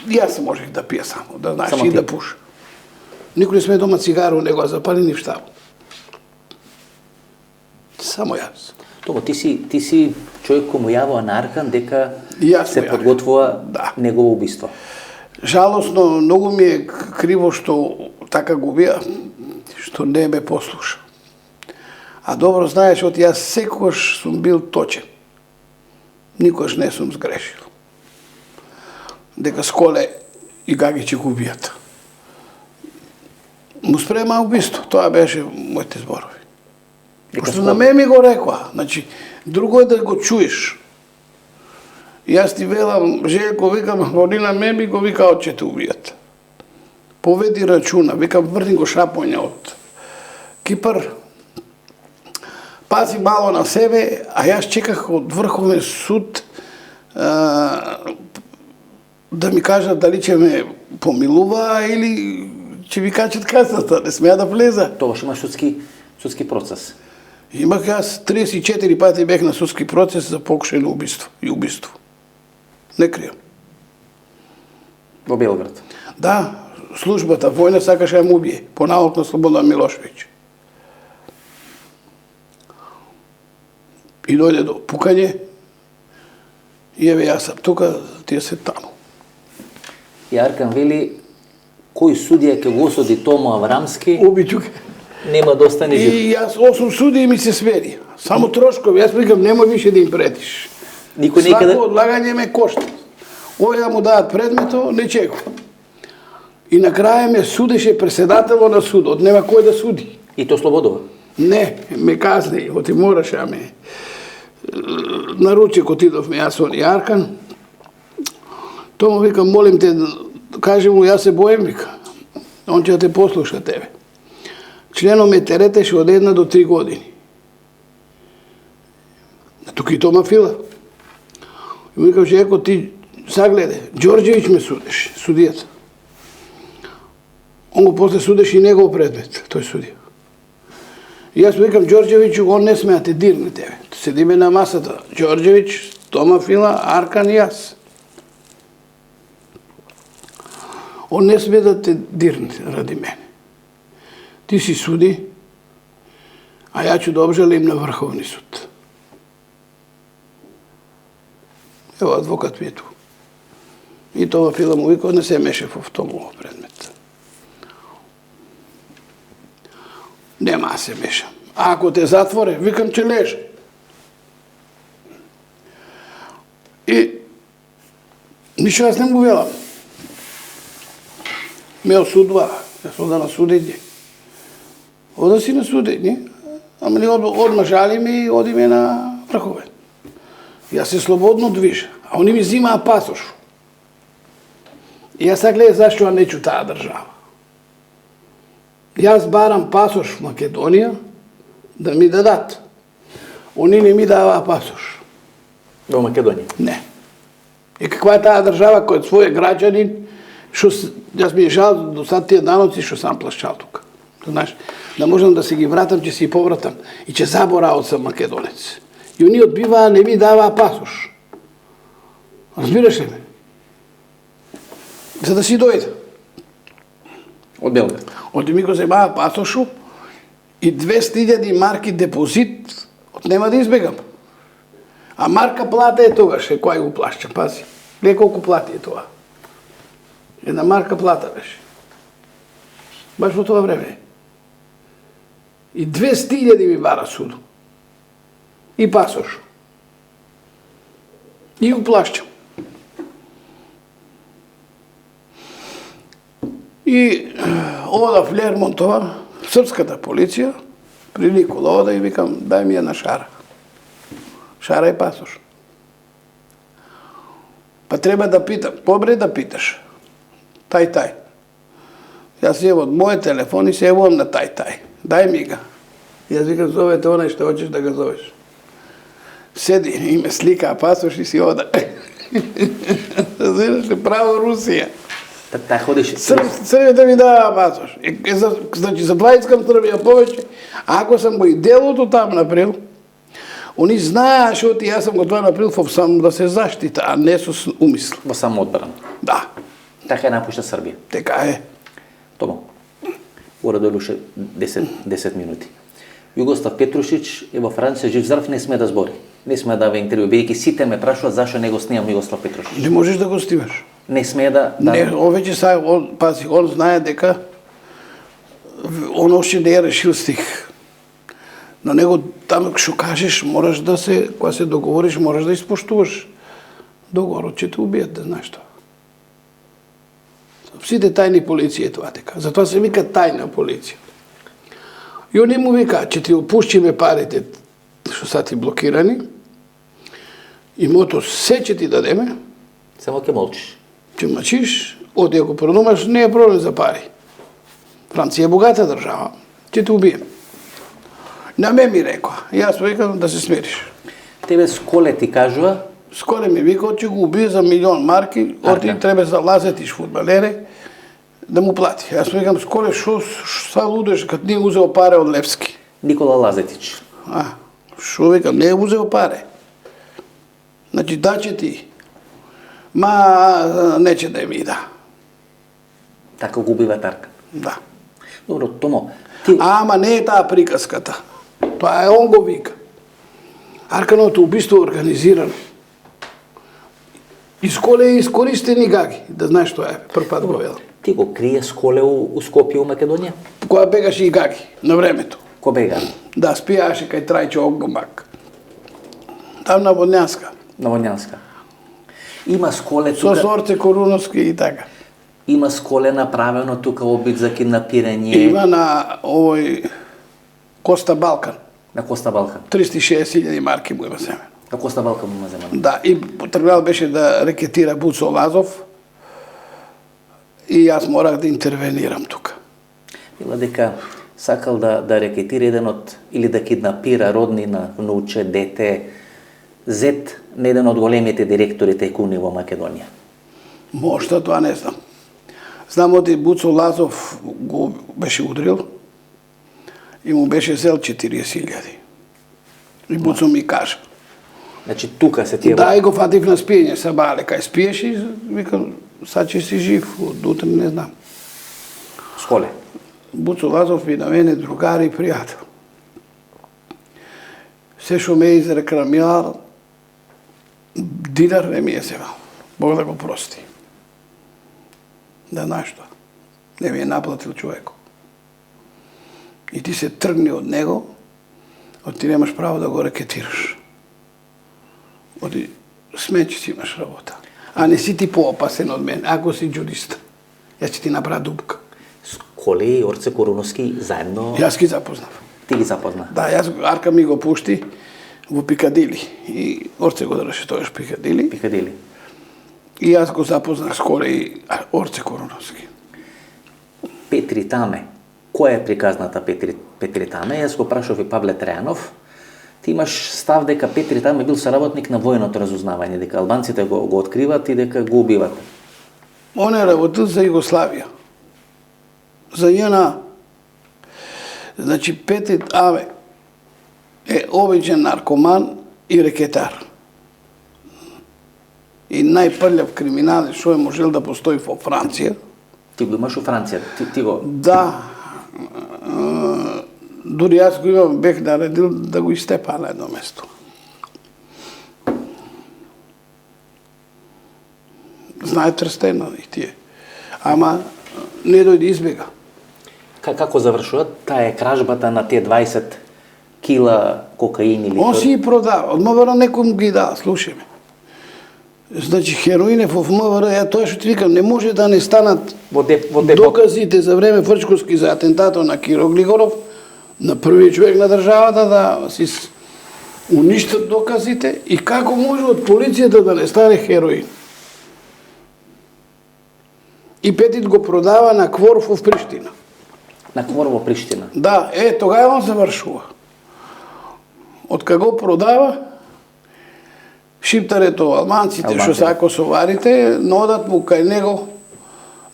Speaker 2: Јас можех да пија само, да знаеш
Speaker 1: Само
Speaker 2: и
Speaker 1: ти?
Speaker 2: да пуша. Никој не смее дома цигару, него да запали ни в штаб. Само јас.
Speaker 1: Тоа, ти си човек кој му јавува на Аркан дека
Speaker 2: Јас
Speaker 1: се
Speaker 2: му јавив.
Speaker 1: подготвува
Speaker 2: Да.
Speaker 1: негово убиство.
Speaker 2: Жалосно, многу ми е криво што така го убија, што не ме послуша. А добро знаеш, оти јас секогаш сум бил точен. Никогаш не сум сгрешил. Дека Сколе и Гаги ќе го убијат. Му спрема убиство, тоа беше моите зборови. Пошто на мене ми го рекоа, значи, друго е да го чуеш. Јас ти велам, Желко, викам, они на мене ми го викаат че те убијат. Поведи рачуна, викам, врни го шапоња од Кипар, пази мало на себе, а јас чеках од Врховен суд да ми кажат дали ќе ме помилува или ќе ми качат касата, не смеа да влеза.
Speaker 1: Тогаш има судски процес.
Speaker 2: Имах јас 34 пати бех на судски процес за покушај на убиство и убиство. Не кријам.
Speaker 1: Во Белград.
Speaker 2: Да, службата војна сакаше да ме убие, по налог на Слободан Милошевиќ. И дојде до пукање, и еве јас сам тука, тие се таму.
Speaker 1: И Аркан вели, кој судија ќе го осуди Томо Аврамски,
Speaker 2: Убиќу ке.
Speaker 1: нема да остане жив.
Speaker 2: И јас 8 суди ми се свери. Само трошкови, јас викам, немој више да им претиш.
Speaker 1: Никој
Speaker 2: Свако
Speaker 1: некаде...
Speaker 2: одлагање ме кошта. Овој да му дадат предмето, не чекам. И на крај ме судеше преседателот на судот, нема кој да суди.
Speaker 1: И то слободува.
Speaker 2: Не, ме казни, оти мораше да ме на ручек отидовме јас он и Аркан. Тоа му викам, молим те, кажи му, јас се боем, вика. Он ќе да те послуша тебе. Членот ме теретеше од 1 до 3 години. Тука и Тома Фила. И му викам, Жеко, ти загледе, Ѓорđević ме судеше, судијата. Он го после судеше и негов предмет, тој судија. И јас викам Ѓорđeviću, он не смее да те дирне тебе. Седиме на масата, Ѓорđević, Тома Фила, Аркан и јас. Он не смее да те дирне ради мене. Ти си суди, а ја ќе да обжалим на Врховни суд. Ево, адвокат ми е ту. И Тома Фила му вика, не се меше во томово предмет. Нема да се меша. А ако те затворе, викам, че леже. И ништо јас не му велам. Ме осудува, јас ода на судење. Ода си на судење, ама не одма жалиме и одиме на Врховен. Јас се слободно движа, а они ми зимаа пасош. И јас сега гледам зашто ја нечу таа држава. Јас барам пасош в Македонија да ми дадат. Они не ми даваа пасош.
Speaker 1: Во Македонија?
Speaker 2: Не. И каква е таа држава кој е свој граѓанин, што јас ми е жал до сад тие даноци што сам плашчал тука. Знаеш, да можам да се ги вратам, ќе си повратам и ќе забораат сам македонец. И они одбиваа, не ми даваа пасош. Разбираш ли ме? За да си дојде.
Speaker 1: Од Белград.
Speaker 2: Оди ми го земаа пасошу и 200.000 марки депозит, нема да избегам. А марка плата е тогаш, кој го плашча, пази. Гледа колку плати е тоа. Една марка плата беше. Баш во тоа време. И 200.000 ми бара суду. И пасош. И го плашчам. И ода в Лермонтова, српската полиција, при Никола ода и викам, дај ми една шара. Шара и пасош. Па треба да питам, добре да питаш. Тај. Јас се од мојот телефон и се евувам на тај. Дај ми га. Јас викам, зовете онај што хочеш да го зовеш. Седи и ме слика пасош и си ода. Знаеш ли, право Русија.
Speaker 1: Та ходиш...
Speaker 2: Србија да ми дава пасош. Значи, за това искам Србија повеќе. Ако сам го и делото там направил, они знаеа што ти јас сам го тоа направил само да се заштита, а не со умисл.
Speaker 1: Во самоодбрана.
Speaker 2: Да.
Speaker 1: Така ја напушта Србија.
Speaker 2: Така е.
Speaker 1: Томо, уредолуше 10 минути. Југослав Петрушич е во Франција жив здрав, не сме да збори. Не сме да даве интервју, бидејќи сите ме прашуваат зашо не го снимам Југослав Петрушич.
Speaker 2: Не можеш да го снимаш.
Speaker 1: Не сме да...
Speaker 2: Не, овеќе сега, пази, он знае дека он още не е решил стих. На него там што кажеш, мораш да се, кога се договориш, мораш да испоштуваш договорот, ќе те убијат, да знаеш тоа. Сите тајни полиција е тоа дека. Затоа се вика тајна полиција. И они му вика, ќе ти опушчиме парите што са ти блокирани, имото се ќе ти дадеме,
Speaker 1: само ќе молчиш.
Speaker 2: ќе мачиш, оди ако продумаш, не е проблем за пари. Франција е богата држава, ќе те убием. На ме ми рекоа, јас викам да се смириш.
Speaker 1: Тебе Сколе ти кажува?
Speaker 2: Сколе ми вика, ќе го убие за 1.000.000 марки, оти треба за Лазетиш фудбалере, да му плати. Јас викам, Сколе, шо лудеш, кад не узел паре од Левски?
Speaker 1: Никола Лазетич.
Speaker 2: Шо викам, не е узел паре. Значи, даче ти. Ма, нече да ми да.
Speaker 1: Така го убива Таркан.
Speaker 2: Да.
Speaker 1: Добро, Томо, ти...
Speaker 2: Ама не е таа приказката. Тоа е он го вика. Аркановото убиство е организирано. Сколе е искористени гаги, да знаеш тоа е, прв пат го велам.
Speaker 1: Ти го крие Сколе у Скопје, у Македонија?
Speaker 2: Кога бегаше и гаги, на времето.
Speaker 1: Ко бега?
Speaker 2: Да, спијаше кај Трајче Огмак. Там на Водњанска.
Speaker 1: На Водњанска. Има Сколе
Speaker 2: тука... Со Зорце Коруновски и така.
Speaker 1: Има Сколе направено тука обид за киднапирање?
Speaker 2: Има на овој Коста Балкан.
Speaker 1: На Коста Балкан.
Speaker 2: 360.000 марки му има земено.
Speaker 1: На Коста Балкан му има земено?
Speaker 2: Да, и тргнал беше да рекетира Буцо Лазов и јас морах да интервенирам тука.
Speaker 1: Била дека сакал да рекетира еден од, или да киднапира роднина, внуче, дете, зет на еден од големите директори тајкуни во Македонија.
Speaker 2: Можда тоа не знам. Знам оди Буцо Лазов го беше удрил и му беше зел 40.000. И Буцо ми кажа.
Speaker 1: Значи тука се тие...
Speaker 2: Да, и го фатив на спиење, са бале, кај спиеш и викам, сад ќе си жив, од утре не знам.
Speaker 1: Сколе?
Speaker 2: Буцо Лазов и на мене другар и пријател. Се што ме изрекламирал, динар не ми е земал. Бог да го прости. Да знаеш тоа. Не ми е наплатил човеко. И ти се тргни од него, ти немаш право да го рекетираш. Оди смеќе си имаш работа. А не си ти поопасен од мен, ако си джудист. Јас ќе ти направа дупка.
Speaker 1: Сколе и Орце Коруновски заедно...
Speaker 2: Јас ги запознав.
Speaker 1: Ти ги запозна?
Speaker 2: Да, јас Арка ми го пушти во Пикадили. И Орце го држеше тоаш Пикадили.
Speaker 1: Пикадили.
Speaker 2: И јас го запознах Сколе и Орце Коруновски.
Speaker 1: Петри Таме. Која е приказната Петри Таме? Јас го прашав и Павле Трајанов. Ти имаш став дека Петри Таме бил соработник на војното разузнавање, дека албанците го откриват и дека го убиват.
Speaker 2: Он е работил за Југославија. За JNA. Значи Петри Таме е обичен наркоман и рекетар. И најпрлјав криминалец што е можел да постои во Франција.
Speaker 1: Ти го имаш во Франција? Ти го...
Speaker 2: Да. Дури јас го имам, бех наредил да го истепа на едно место. Знае Трстена и тие. Ама не дојде избега.
Speaker 1: Како завршува? Таа е кражбата на тие 20 кила кокаин или...
Speaker 2: Он си и продава. Од МВР некој му ги дава, слушај ме. Значи, хероин е во МВР, ја тоа што ти викам, не може да не станат доказите за време Фрчковски за атентатот на Киро Глигоров, на првиот човек на државата да си уништат доказите и како може од полицијата да не стане хероин. И Петит го продава на Кворов в Приштина.
Speaker 1: На Квор во Приштина.
Speaker 2: Да, тогава он завршува. Од каго продава, шиптарето, албанците, што са косоварите, нодат му кај него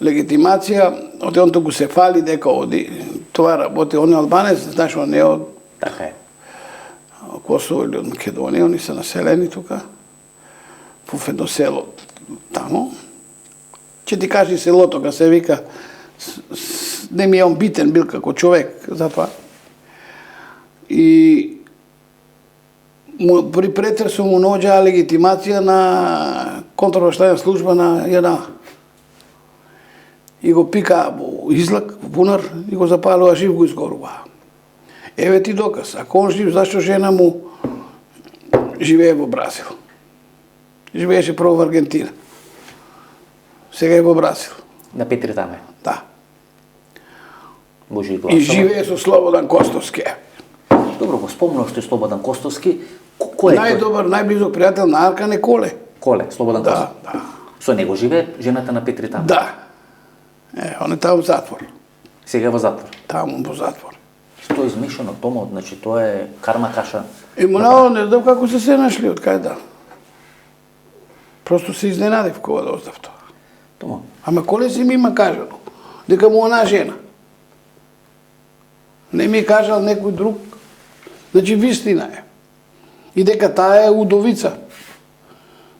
Speaker 2: легитимација, од он го се фали дека оди, тоа работи, он е албанец, знаеш, он е од
Speaker 1: Така е.
Speaker 2: Косово или од Македонија, они се населени тука, по едно село тамо. Ќе ти кажи селото, кога се вика, не ми е он битен бил како човек, затоа. И при претресот му наоѓаа легитимација на контрабаштајна служба на ЈНА. И го пика во излак, во бунар, и го запалува жив, го изгорува. Еве ти доказ. Ако он жив, зашто жена му живее во Бразил? Живееше прво во Аргентина. Сега е во Бразил.
Speaker 1: На Петри таме.
Speaker 2: Да.
Speaker 1: Божи
Speaker 2: И
Speaker 1: гласова.
Speaker 2: живее со Слободан Костовски.
Speaker 1: Добро, го спомнав што е Слободан Костовски. Кој е тој?
Speaker 2: Најдобар, најблизок пријател на Аркан е Коле.
Speaker 1: Коле, Слободан
Speaker 2: Да,
Speaker 1: Костовски.
Speaker 2: да.
Speaker 1: Со него живее жената на Петри таме.
Speaker 2: Да. Он е таму во затвор.
Speaker 1: Сега е во затвор.
Speaker 2: Таму во затвор.
Speaker 1: Тоа е измешано томот, значи тоа е карма каша.
Speaker 2: Емунало, не знам како се нашли, од кај да. Просто се изненадив кога да оздав тоа.
Speaker 1: Томо.
Speaker 2: Ама Коле си ми има кажано, дека му она жена. Не ми кажал некој друг. Значи, вистина е. И дека таа е удовица.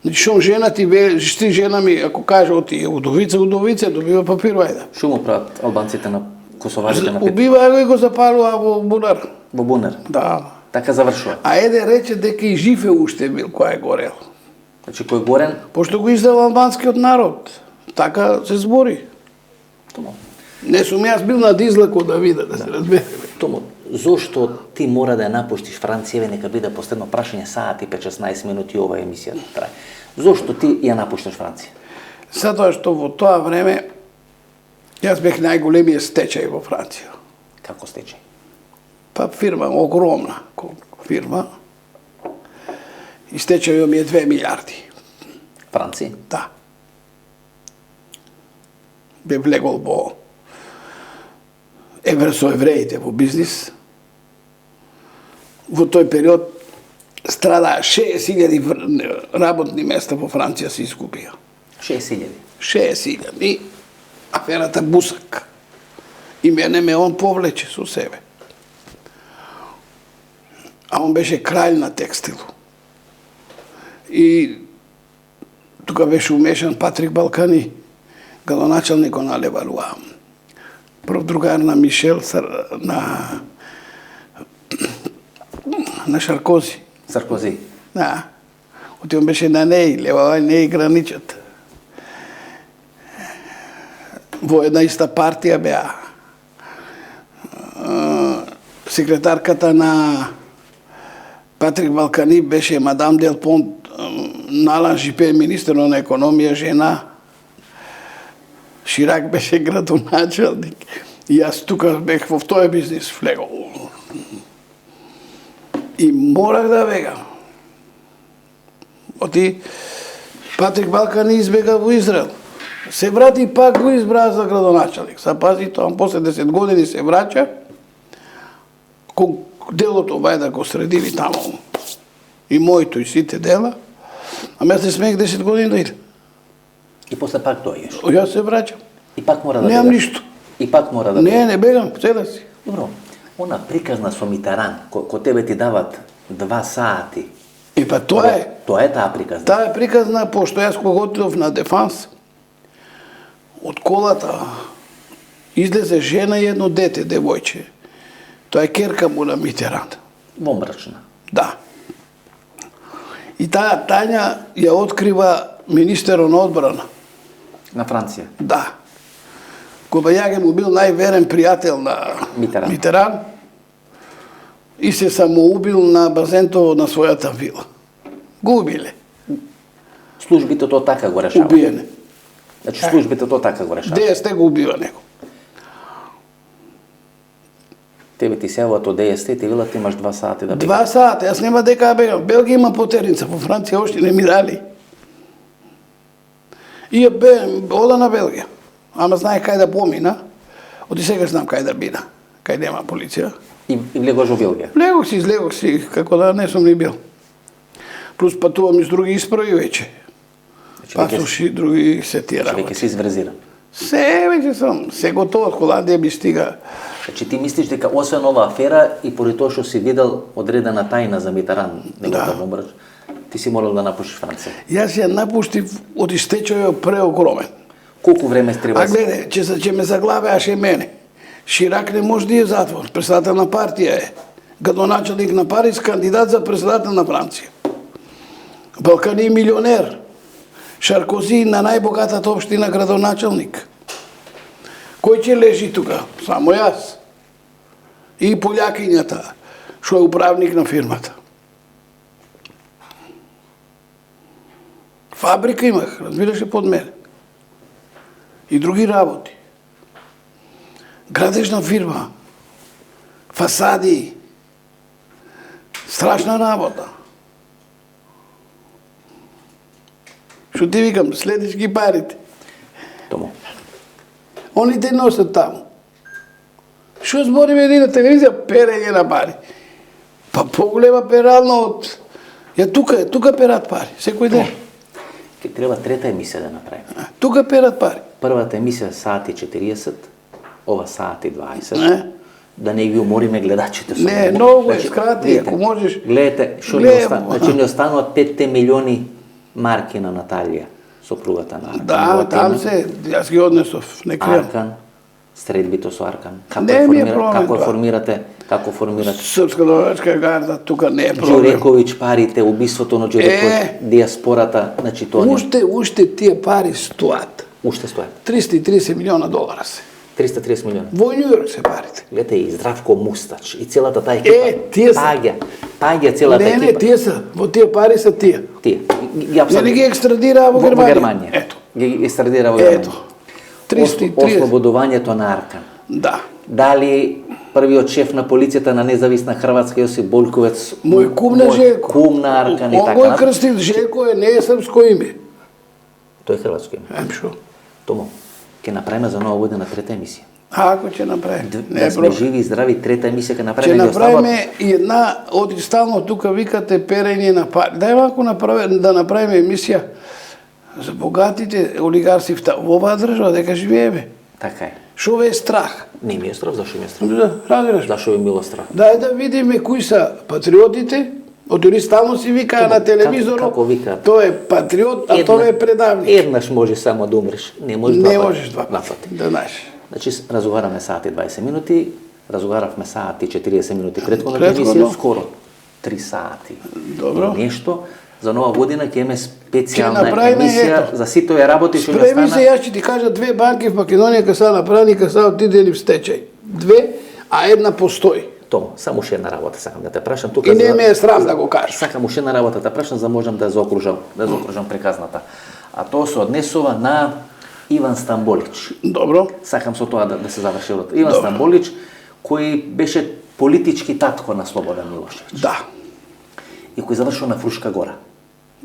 Speaker 2: Значи, шо жена ти жена ми, ако каже, оти е удовица, добива папир, ајде.
Speaker 1: Што му прават албанците на косоварите на Петри?
Speaker 2: Убива го и го запалува во бунар.
Speaker 1: Во бунар.
Speaker 2: Да.
Speaker 1: Така завршува.
Speaker 2: А еде рече дека и жив е уште бил кој е горел.
Speaker 1: Значи кој е горен?
Speaker 2: Пошто го издава албанскиот народ. Така се збори.
Speaker 1: Томо.
Speaker 2: Не сум јас бил на дизлакот да вида, да се разбереме.
Speaker 1: Томо, зошто ти мора да ја напуштиш Франција, нека биде последно прашање, саат и 5-16 минути ова емисија трае. Зошто ти ја напушташ Франција?
Speaker 2: Затоа што во тоа време јас бех најголемиот стечај во Франција.
Speaker 1: Како стечај?
Speaker 2: Па фирма, огромна фирма. И стечајот ми е 2 милиарди.
Speaker 1: Франција?
Speaker 2: Да. Бе влегол во со евреите во бизнис. Во тој период страдаа 60.000 работни места во Франција се изгубија.
Speaker 1: 60.000.
Speaker 2: 60.000. И аферата Бусак. И мене ме он повлече со себе. А он беше краљ на текстил. И тука беше умешан Патрик Балкани, градоначалникот на Левалуа. Прв другар на Мишел, на Шаркози.
Speaker 1: Саркози.
Speaker 2: Да. Оти он беше на неј, Левалуа не граничат. Во една иста партија беа. Секретарката на Патрик Балкани беше мадам Дел Понт, Налан Жипе, министер на економија, жена. Ширак беше градоначалник. И јас тука бех во тој бизнис влегол. И морах да бегам. Оти Патрик Балкани избега во Израел. Се врати и пак го избра за градоначалник. Са пази тоа, после 10 години се враќа. Делото вајда го средили таму. И моето и сите дела. А јас не смех 10 години да идем.
Speaker 1: И после пак дојдеш.
Speaker 2: Јас се враќам.
Speaker 1: И пак мора да
Speaker 2: Немам
Speaker 1: бегаш.
Speaker 2: ништо.
Speaker 1: И пак мора да
Speaker 2: Не бегам, седа си.
Speaker 1: Добро. Она приказна со Митеран, кој тебе ти дават 2 сати.
Speaker 2: И па тоа е.
Speaker 1: Тоа е таа приказна.
Speaker 2: Таа е приказна, пошто јас кога отидов на Дефанс, од колата излезе жена и едно дете, девојче. Тоа е керка му на Митеран.
Speaker 1: Во мрачна.
Speaker 2: Да. И таа Тања ја открива министерот на одбрана.
Speaker 1: На Франција.
Speaker 2: Да. Кобајаге му бил најверен пријател на Митеран и се самоубил на базентово на својата вила. Го убиле.
Speaker 1: Службите тоа така го решава.
Speaker 2: Убиене.
Speaker 1: Значи службите тоа така го решава.
Speaker 2: ДСТ го убива него.
Speaker 1: Тебе ти сеават од ДСТ и ти велат ти имаш 2 сати да бегаш.
Speaker 2: 2 сати, јас нема дека бегам. Белгија има потерница, во Франција оште не ми дали. И ја ода на Белгија. ама знае кај да помина. Оти сега знам кај да бина, кај нема полиција.
Speaker 1: И влегуваш во Белгија?
Speaker 2: Излегох си, како да не сум ни бил. Плюс патувам и с други исправи веќе. Пасоши, други се тие работи.
Speaker 1: Веќе си изврезиран.
Speaker 2: Се, веќе сум, се готово, од Холандија ми стига.
Speaker 1: Значи ти мислиш дека освен ова афера и поради тоа што си видел одредена тајна за Митеран, неговата бомбарач, ти си морал да напуштиш Франција.
Speaker 2: Јас ја напуштив од истечајот преогромен.
Speaker 1: Колку време треба?
Speaker 2: А гледе, ќе ме заглавеаше мене. Ширак не може да е затвор, председател на партија е. Градоначалник на Париз, кандидат за председател на Франција. Балкани милионер. Шаркози на најбогатата општина градоначалник. Кој ќе лежи тука? Само јас. И полјакињата, што е управник на фирмата. Фабрика имах, разбираше, под мене. И други работи. Градежна фирма. Фасади. Страшна работа. Што ти викам, следиш ги парите.
Speaker 1: Тому.
Speaker 2: Они те носат таму. Што збориме ние на телевизија? Перење на пари. Па поголема перална од... Ја тука перат пари, секој ден.
Speaker 1: Ке треба трета емисија да направиме.
Speaker 2: Тука перат пари.
Speaker 1: Првата емисија сати 40, ова сати 20. Да не ги умориме гледачите.
Speaker 2: Не, многу е скрати, ако можеш.
Speaker 1: Гледате, што не останува, значи не останува 5 милиони марки на Наталија, сопругата на Аркан.
Speaker 2: Да, там се, јас ги однесов, не кријам.
Speaker 1: Аркан, средбито со Аркан. Како формирате?
Speaker 2: Српска ловечка гарда, тука не е проблем.
Speaker 1: Ѓурековиќ парите, убиството на Ѓурековиќ, диаспората, значи тоа не.
Speaker 2: Уште тие пари стоат.
Speaker 1: Уште стоат.
Speaker 2: 330 милиона долара се.
Speaker 1: 330 милиона.
Speaker 2: Во Њујорк се парите.
Speaker 1: Гледате, и Здравко Мустач, и целата таа екипа.
Speaker 2: Тие се.
Speaker 1: Паѓа целата екипа.
Speaker 2: Не, тие се. Во тие пари се тие.
Speaker 1: Тие.
Speaker 2: Не ги екстрадира во Германија.
Speaker 1: Ето. Ги екстрадира во Германија.
Speaker 2: Ето. 330.
Speaker 1: Ослободувањето на Аркан.
Speaker 2: Да.
Speaker 1: Дали првиот шеф на полицијата на независна Хрватска Јосип Болковец,
Speaker 2: мој кум на Желко.
Speaker 1: Кум на Аркан и така.
Speaker 2: Мој крстил Желко не е српско име.
Speaker 1: Тој е хрватско име.
Speaker 2: Шо?
Speaker 1: Тому, ќе направиме за нова година трета емисија.
Speaker 2: Ако ќе направиме.
Speaker 1: Да сме живи и здрави, трета емисија ќе направиме.
Speaker 2: Ќе направиме и една, оди стално тука викате перење на пари. Дај малку да направиме емисија за богатите олигарси во оваа држава, дека живееме.
Speaker 1: Така е.
Speaker 2: Шо ве е страх?
Speaker 1: Не ми е страх, зашо ми е страх?
Speaker 2: Да, разбираш.
Speaker 1: Зашо ви било страх?
Speaker 2: Дај да видиме кои се патриотите. Одори стално си вика на телевизорот.
Speaker 1: Како викаат?
Speaker 2: Тој е патриот, а тој е предавник.
Speaker 1: Еднаш може само да умреш. Не можеш
Speaker 2: не можеш два пати. Да знаеш.
Speaker 1: Значи разговараме сати 20 минути, разговаравме сати 40 минути претходната емисија, скоро 3 сати.
Speaker 2: Добро.
Speaker 1: Нешто. За нова година ќе имаме специјална емисија за сите овие работи што ќе
Speaker 2: Спреми се, јас ќе ти кажа, 2 банки в Македонија кај са направени, кај са отидени в стечај. 2, а една постои.
Speaker 1: Тоа, само уште една работа сакам да те прашам тука.
Speaker 2: И не ме е срам да го кажам.
Speaker 1: Сакам уште една работа да прашам за можам да заокружам приказната. А тоа се однесува на Иван Стамболич.
Speaker 2: Добро.
Speaker 1: Сакам со тоа да се заврши род. Иван Стамболич, кој беше политички татко на Слободан Милошевиќ.
Speaker 2: Да.
Speaker 1: И кој завршил на Фрушка гора.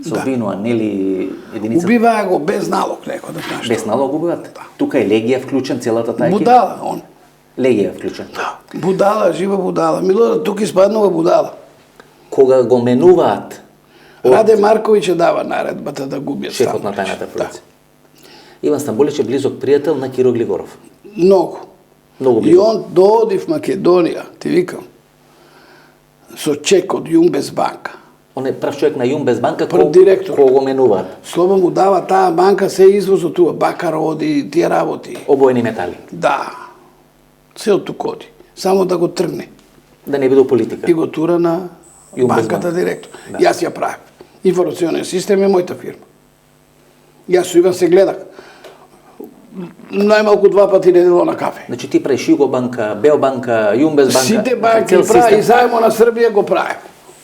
Speaker 1: Со вино, нели единица.
Speaker 2: Убиваа го без налог, некој да знаеш.
Speaker 1: Без налог убиваат? Да. Тука е Легија вклучен, целата тајка.
Speaker 2: Будала он.
Speaker 1: Легија вклучен.
Speaker 2: Да. Будала, жива будала. Милорад тука испаднува будала.
Speaker 1: Кога го менуваат
Speaker 2: Раде Марковиќ дава наредбата да губиат
Speaker 1: шефот на тајната полиција. Иван Стамболич е близок пријател на Киро Глигоров.
Speaker 2: Многу.
Speaker 1: Многу
Speaker 2: И
Speaker 1: близок.
Speaker 2: он дооди в Македонија, ти викам, со чек од Јумбес банка.
Speaker 1: Он е прв човек на Јумбес банка
Speaker 2: Прв директор.
Speaker 1: кој го менуваат.
Speaker 2: Слобо му дава таа банка се извоз од туа, бакар оди, тие работи.
Speaker 1: Обоени метали.
Speaker 2: Да. Се од тук оди. Само да го тргне.
Speaker 1: Да не биде политика.
Speaker 2: И го тура на
Speaker 1: Јумбес
Speaker 2: банката
Speaker 1: банка.
Speaker 2: директор.
Speaker 1: Да.
Speaker 2: Јас ја правам. Информационен систем е мојата фирма. Јас со Иван се гледах. Најмалку 2 пати неделно на кафе.
Speaker 1: Значи ти правиш Југобанка, Беобанка, Јумбес банка.
Speaker 2: Сите банки
Speaker 1: цел
Speaker 2: прави
Speaker 1: систем.
Speaker 2: и заемо на Србија го правим.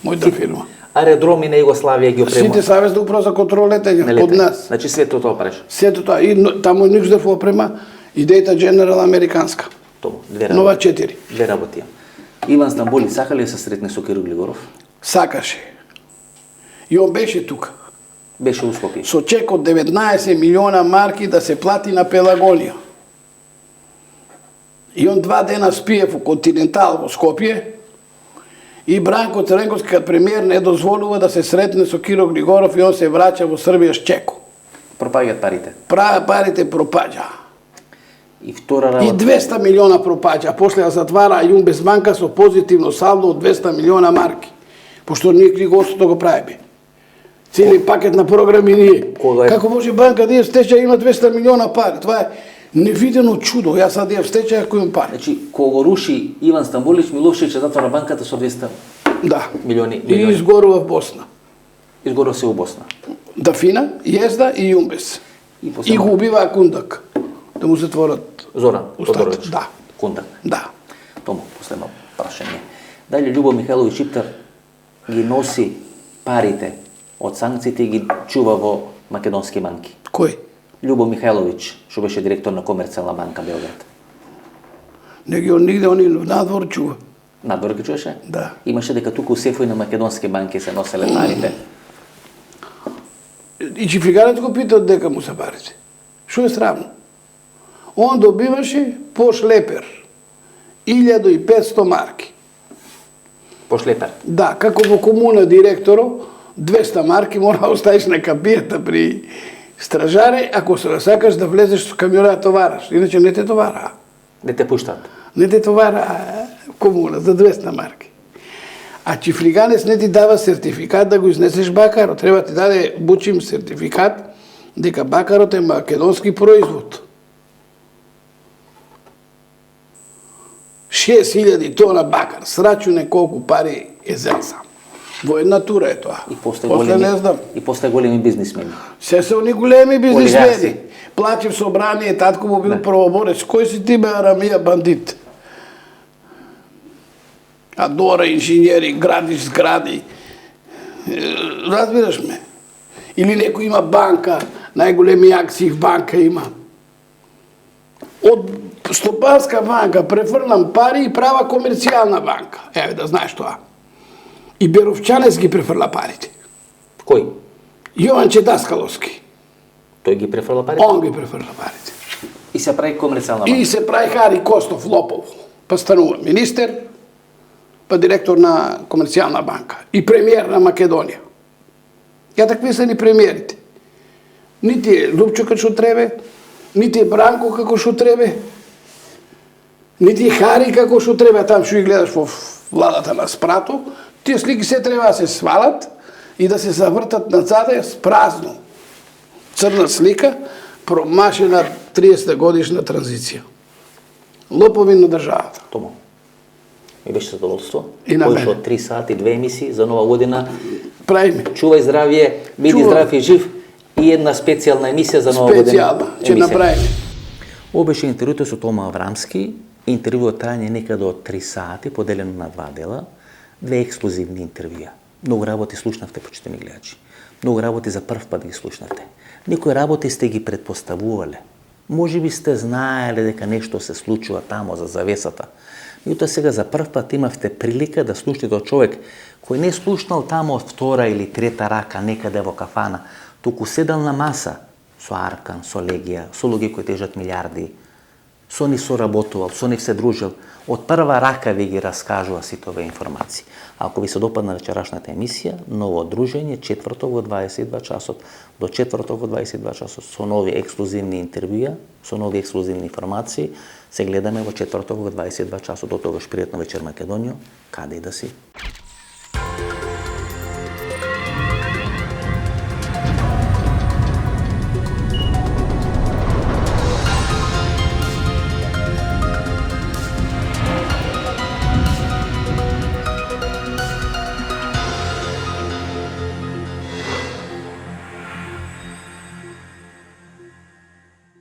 Speaker 2: Мојата фирма.
Speaker 1: Аеродроми на Југославија ги опремува.
Speaker 2: Сите Савезна управа за контрол летење од нас.
Speaker 1: Значи сето тоа правиш.
Speaker 2: Сето тоа. И таму Никсдорф опрема и Data General американска.
Speaker 1: Тоа, две работи.
Speaker 2: Нова 4.
Speaker 1: Две работи. Иван Стамболич сака ли да се сретне со Киро Глигоров?
Speaker 2: Сакаше. И он беше тука.
Speaker 1: Беше у Скопје.
Speaker 2: Со чек од 19 милиона марки да се плати на Пелагонија. И он 2 дена спие во Континентал во Скопје и Бранко Цренковски кад премиер не дозволува да се сретне со Киро Григоров и он се враќа во Србија с чеко.
Speaker 1: Пропаѓаат парите.
Speaker 2: Парите пропаѓа.
Speaker 1: И втора
Speaker 2: И
Speaker 1: работа.
Speaker 2: 200 милиона пропаѓа, а после ја затвара Јумбес банка со позитивно салдо од 200 милиона марки. Пошто ние книгоvodството го правиме. Цели пакет на програми ние.
Speaker 1: Кога е-
Speaker 2: Како може банка да е в стечај има 200 милиона пари? Това е невидено чудо. Јас сад е в стечај ако имам пари.
Speaker 1: Значи, кога руши Иван Стамболич, Милошевиќ затвора банката со 200
Speaker 2: Да.
Speaker 1: милиони.
Speaker 2: И изгорува в Босна.
Speaker 1: Изгорува се у Босна.
Speaker 2: Дафина, Језда и Јумбес.
Speaker 1: И после
Speaker 2: И го убива Кундак. Да му затворат.
Speaker 1: Зоран
Speaker 2: Устата,
Speaker 1: Тодорович.
Speaker 2: да.
Speaker 1: Кундак.
Speaker 2: Да.
Speaker 1: Тому, последно прашање. Дали Љубо Михајловиќ Шиптар ги носи парите од санкциите и ги чува во македонски банки?
Speaker 2: Кој?
Speaker 1: Љубо Михајловиќ, што беше директор на Комерцијална банка Белград.
Speaker 2: Не ги он нигде, они надвор чува.
Speaker 1: Надвор ги чуваше?
Speaker 2: Да.
Speaker 1: Имаше дека туку у сефови на македонски банки се носеле парите.
Speaker 2: И чифлигарот го пита дека му се парите. Што е срамно? Он добиваше по шлепер 1500 марки.
Speaker 1: По шлепер.
Speaker 2: Да, како во комуна директоро 200 марки мора да оставиш на капијата при стражаре, ако се сакаш да влезеш со камиона да товараш, иначе не те товара.
Speaker 1: Не те пуштаат.
Speaker 2: Не те товара комуна за 200 марки. А чифлиганец не ти дава сертификат да го изнесеш бакарот. Треба ти даде бучим сертификат дека бакарот е македонски производ. 6000 тона бакар, срачуне колку пари е зел сам. Во една тура е тоа.
Speaker 1: И после
Speaker 2: не знам.
Speaker 1: и после големи бизнисмени.
Speaker 2: Се се они големи бизнисмени.
Speaker 1: Олигарси.
Speaker 2: Плачев собрание, татко му бил правоборец. Кој си ти бе, Арамија, бандит? А дора инженери, градиш згради. Разбираш ме? Или некој има банка, најголеми акции в банка има. Од Стопанска банка префрлам пари и права Комерцијална банка. Еве да знаеш тоа. И Беровчанец ги префрла парите.
Speaker 1: Кој?
Speaker 2: Јован Чедаскаловски.
Speaker 1: Тој ги префрла парите?
Speaker 2: Он ги префрла парите.
Speaker 1: И се прави Комерцијална банка.
Speaker 2: И се прави Хари Костов Лопов. Па станува министер, па директор на Комерцијална банка. И премиер на Македонија. Ја такви се ни премиерите. Нити е Лупчо како што требе, нити е Бранко како што требе, нити е Хари како што требе. Там што ги гледаш во владата на Спрато, тие слики се треба да се свалат и да се завртат назаде с празно. Црна слика, промашена 30 годишна транзиција. Лопови на државата.
Speaker 1: Тому. Ми беше задоволство.
Speaker 2: И на
Speaker 1: Повеќе
Speaker 2: мене.
Speaker 1: од 3 сати, 2 емисии за нова година.
Speaker 2: Правиме.
Speaker 1: Чувај здравје, биди
Speaker 2: Чувам.
Speaker 1: здрав и жив и една специјална емисија за нова година.
Speaker 2: Специјална, ќе направиме.
Speaker 1: Ово беше интервјуто со Тома Аврамски. Интервјуот трајање некаде од 3 сати, поделено на 2 дела. 2 ексклузивни интервјуа. Многу работи слушнавте, почитани гледачи. Многу работи за прв пат ги слушнавте. Некои работи сте ги предпоставувале. Може би сте знаеле дека нешто се случува тамо за завесата. Меѓутоа сега за прв пат имавте прилика да слушнете од човек кој не слушнал тамо од втора или трета рака некаде во кафана, туку седал на маса со Аркан, со Легија, со луѓе кои тежат милиарди, со ни соработувал, со нив се дружил, од прва рака ви ги раскажува сите овие информации. Ако ви се допадна вечерашната емисија, ново дружење, четврток во 22 часот, до четврток во 22 часот, со нови ексклузивни интервјуа, со нови ексклузивни информации, се гледаме во четврток во 22 часот. До тогаш пријатна вечер Македонија, каде и да си.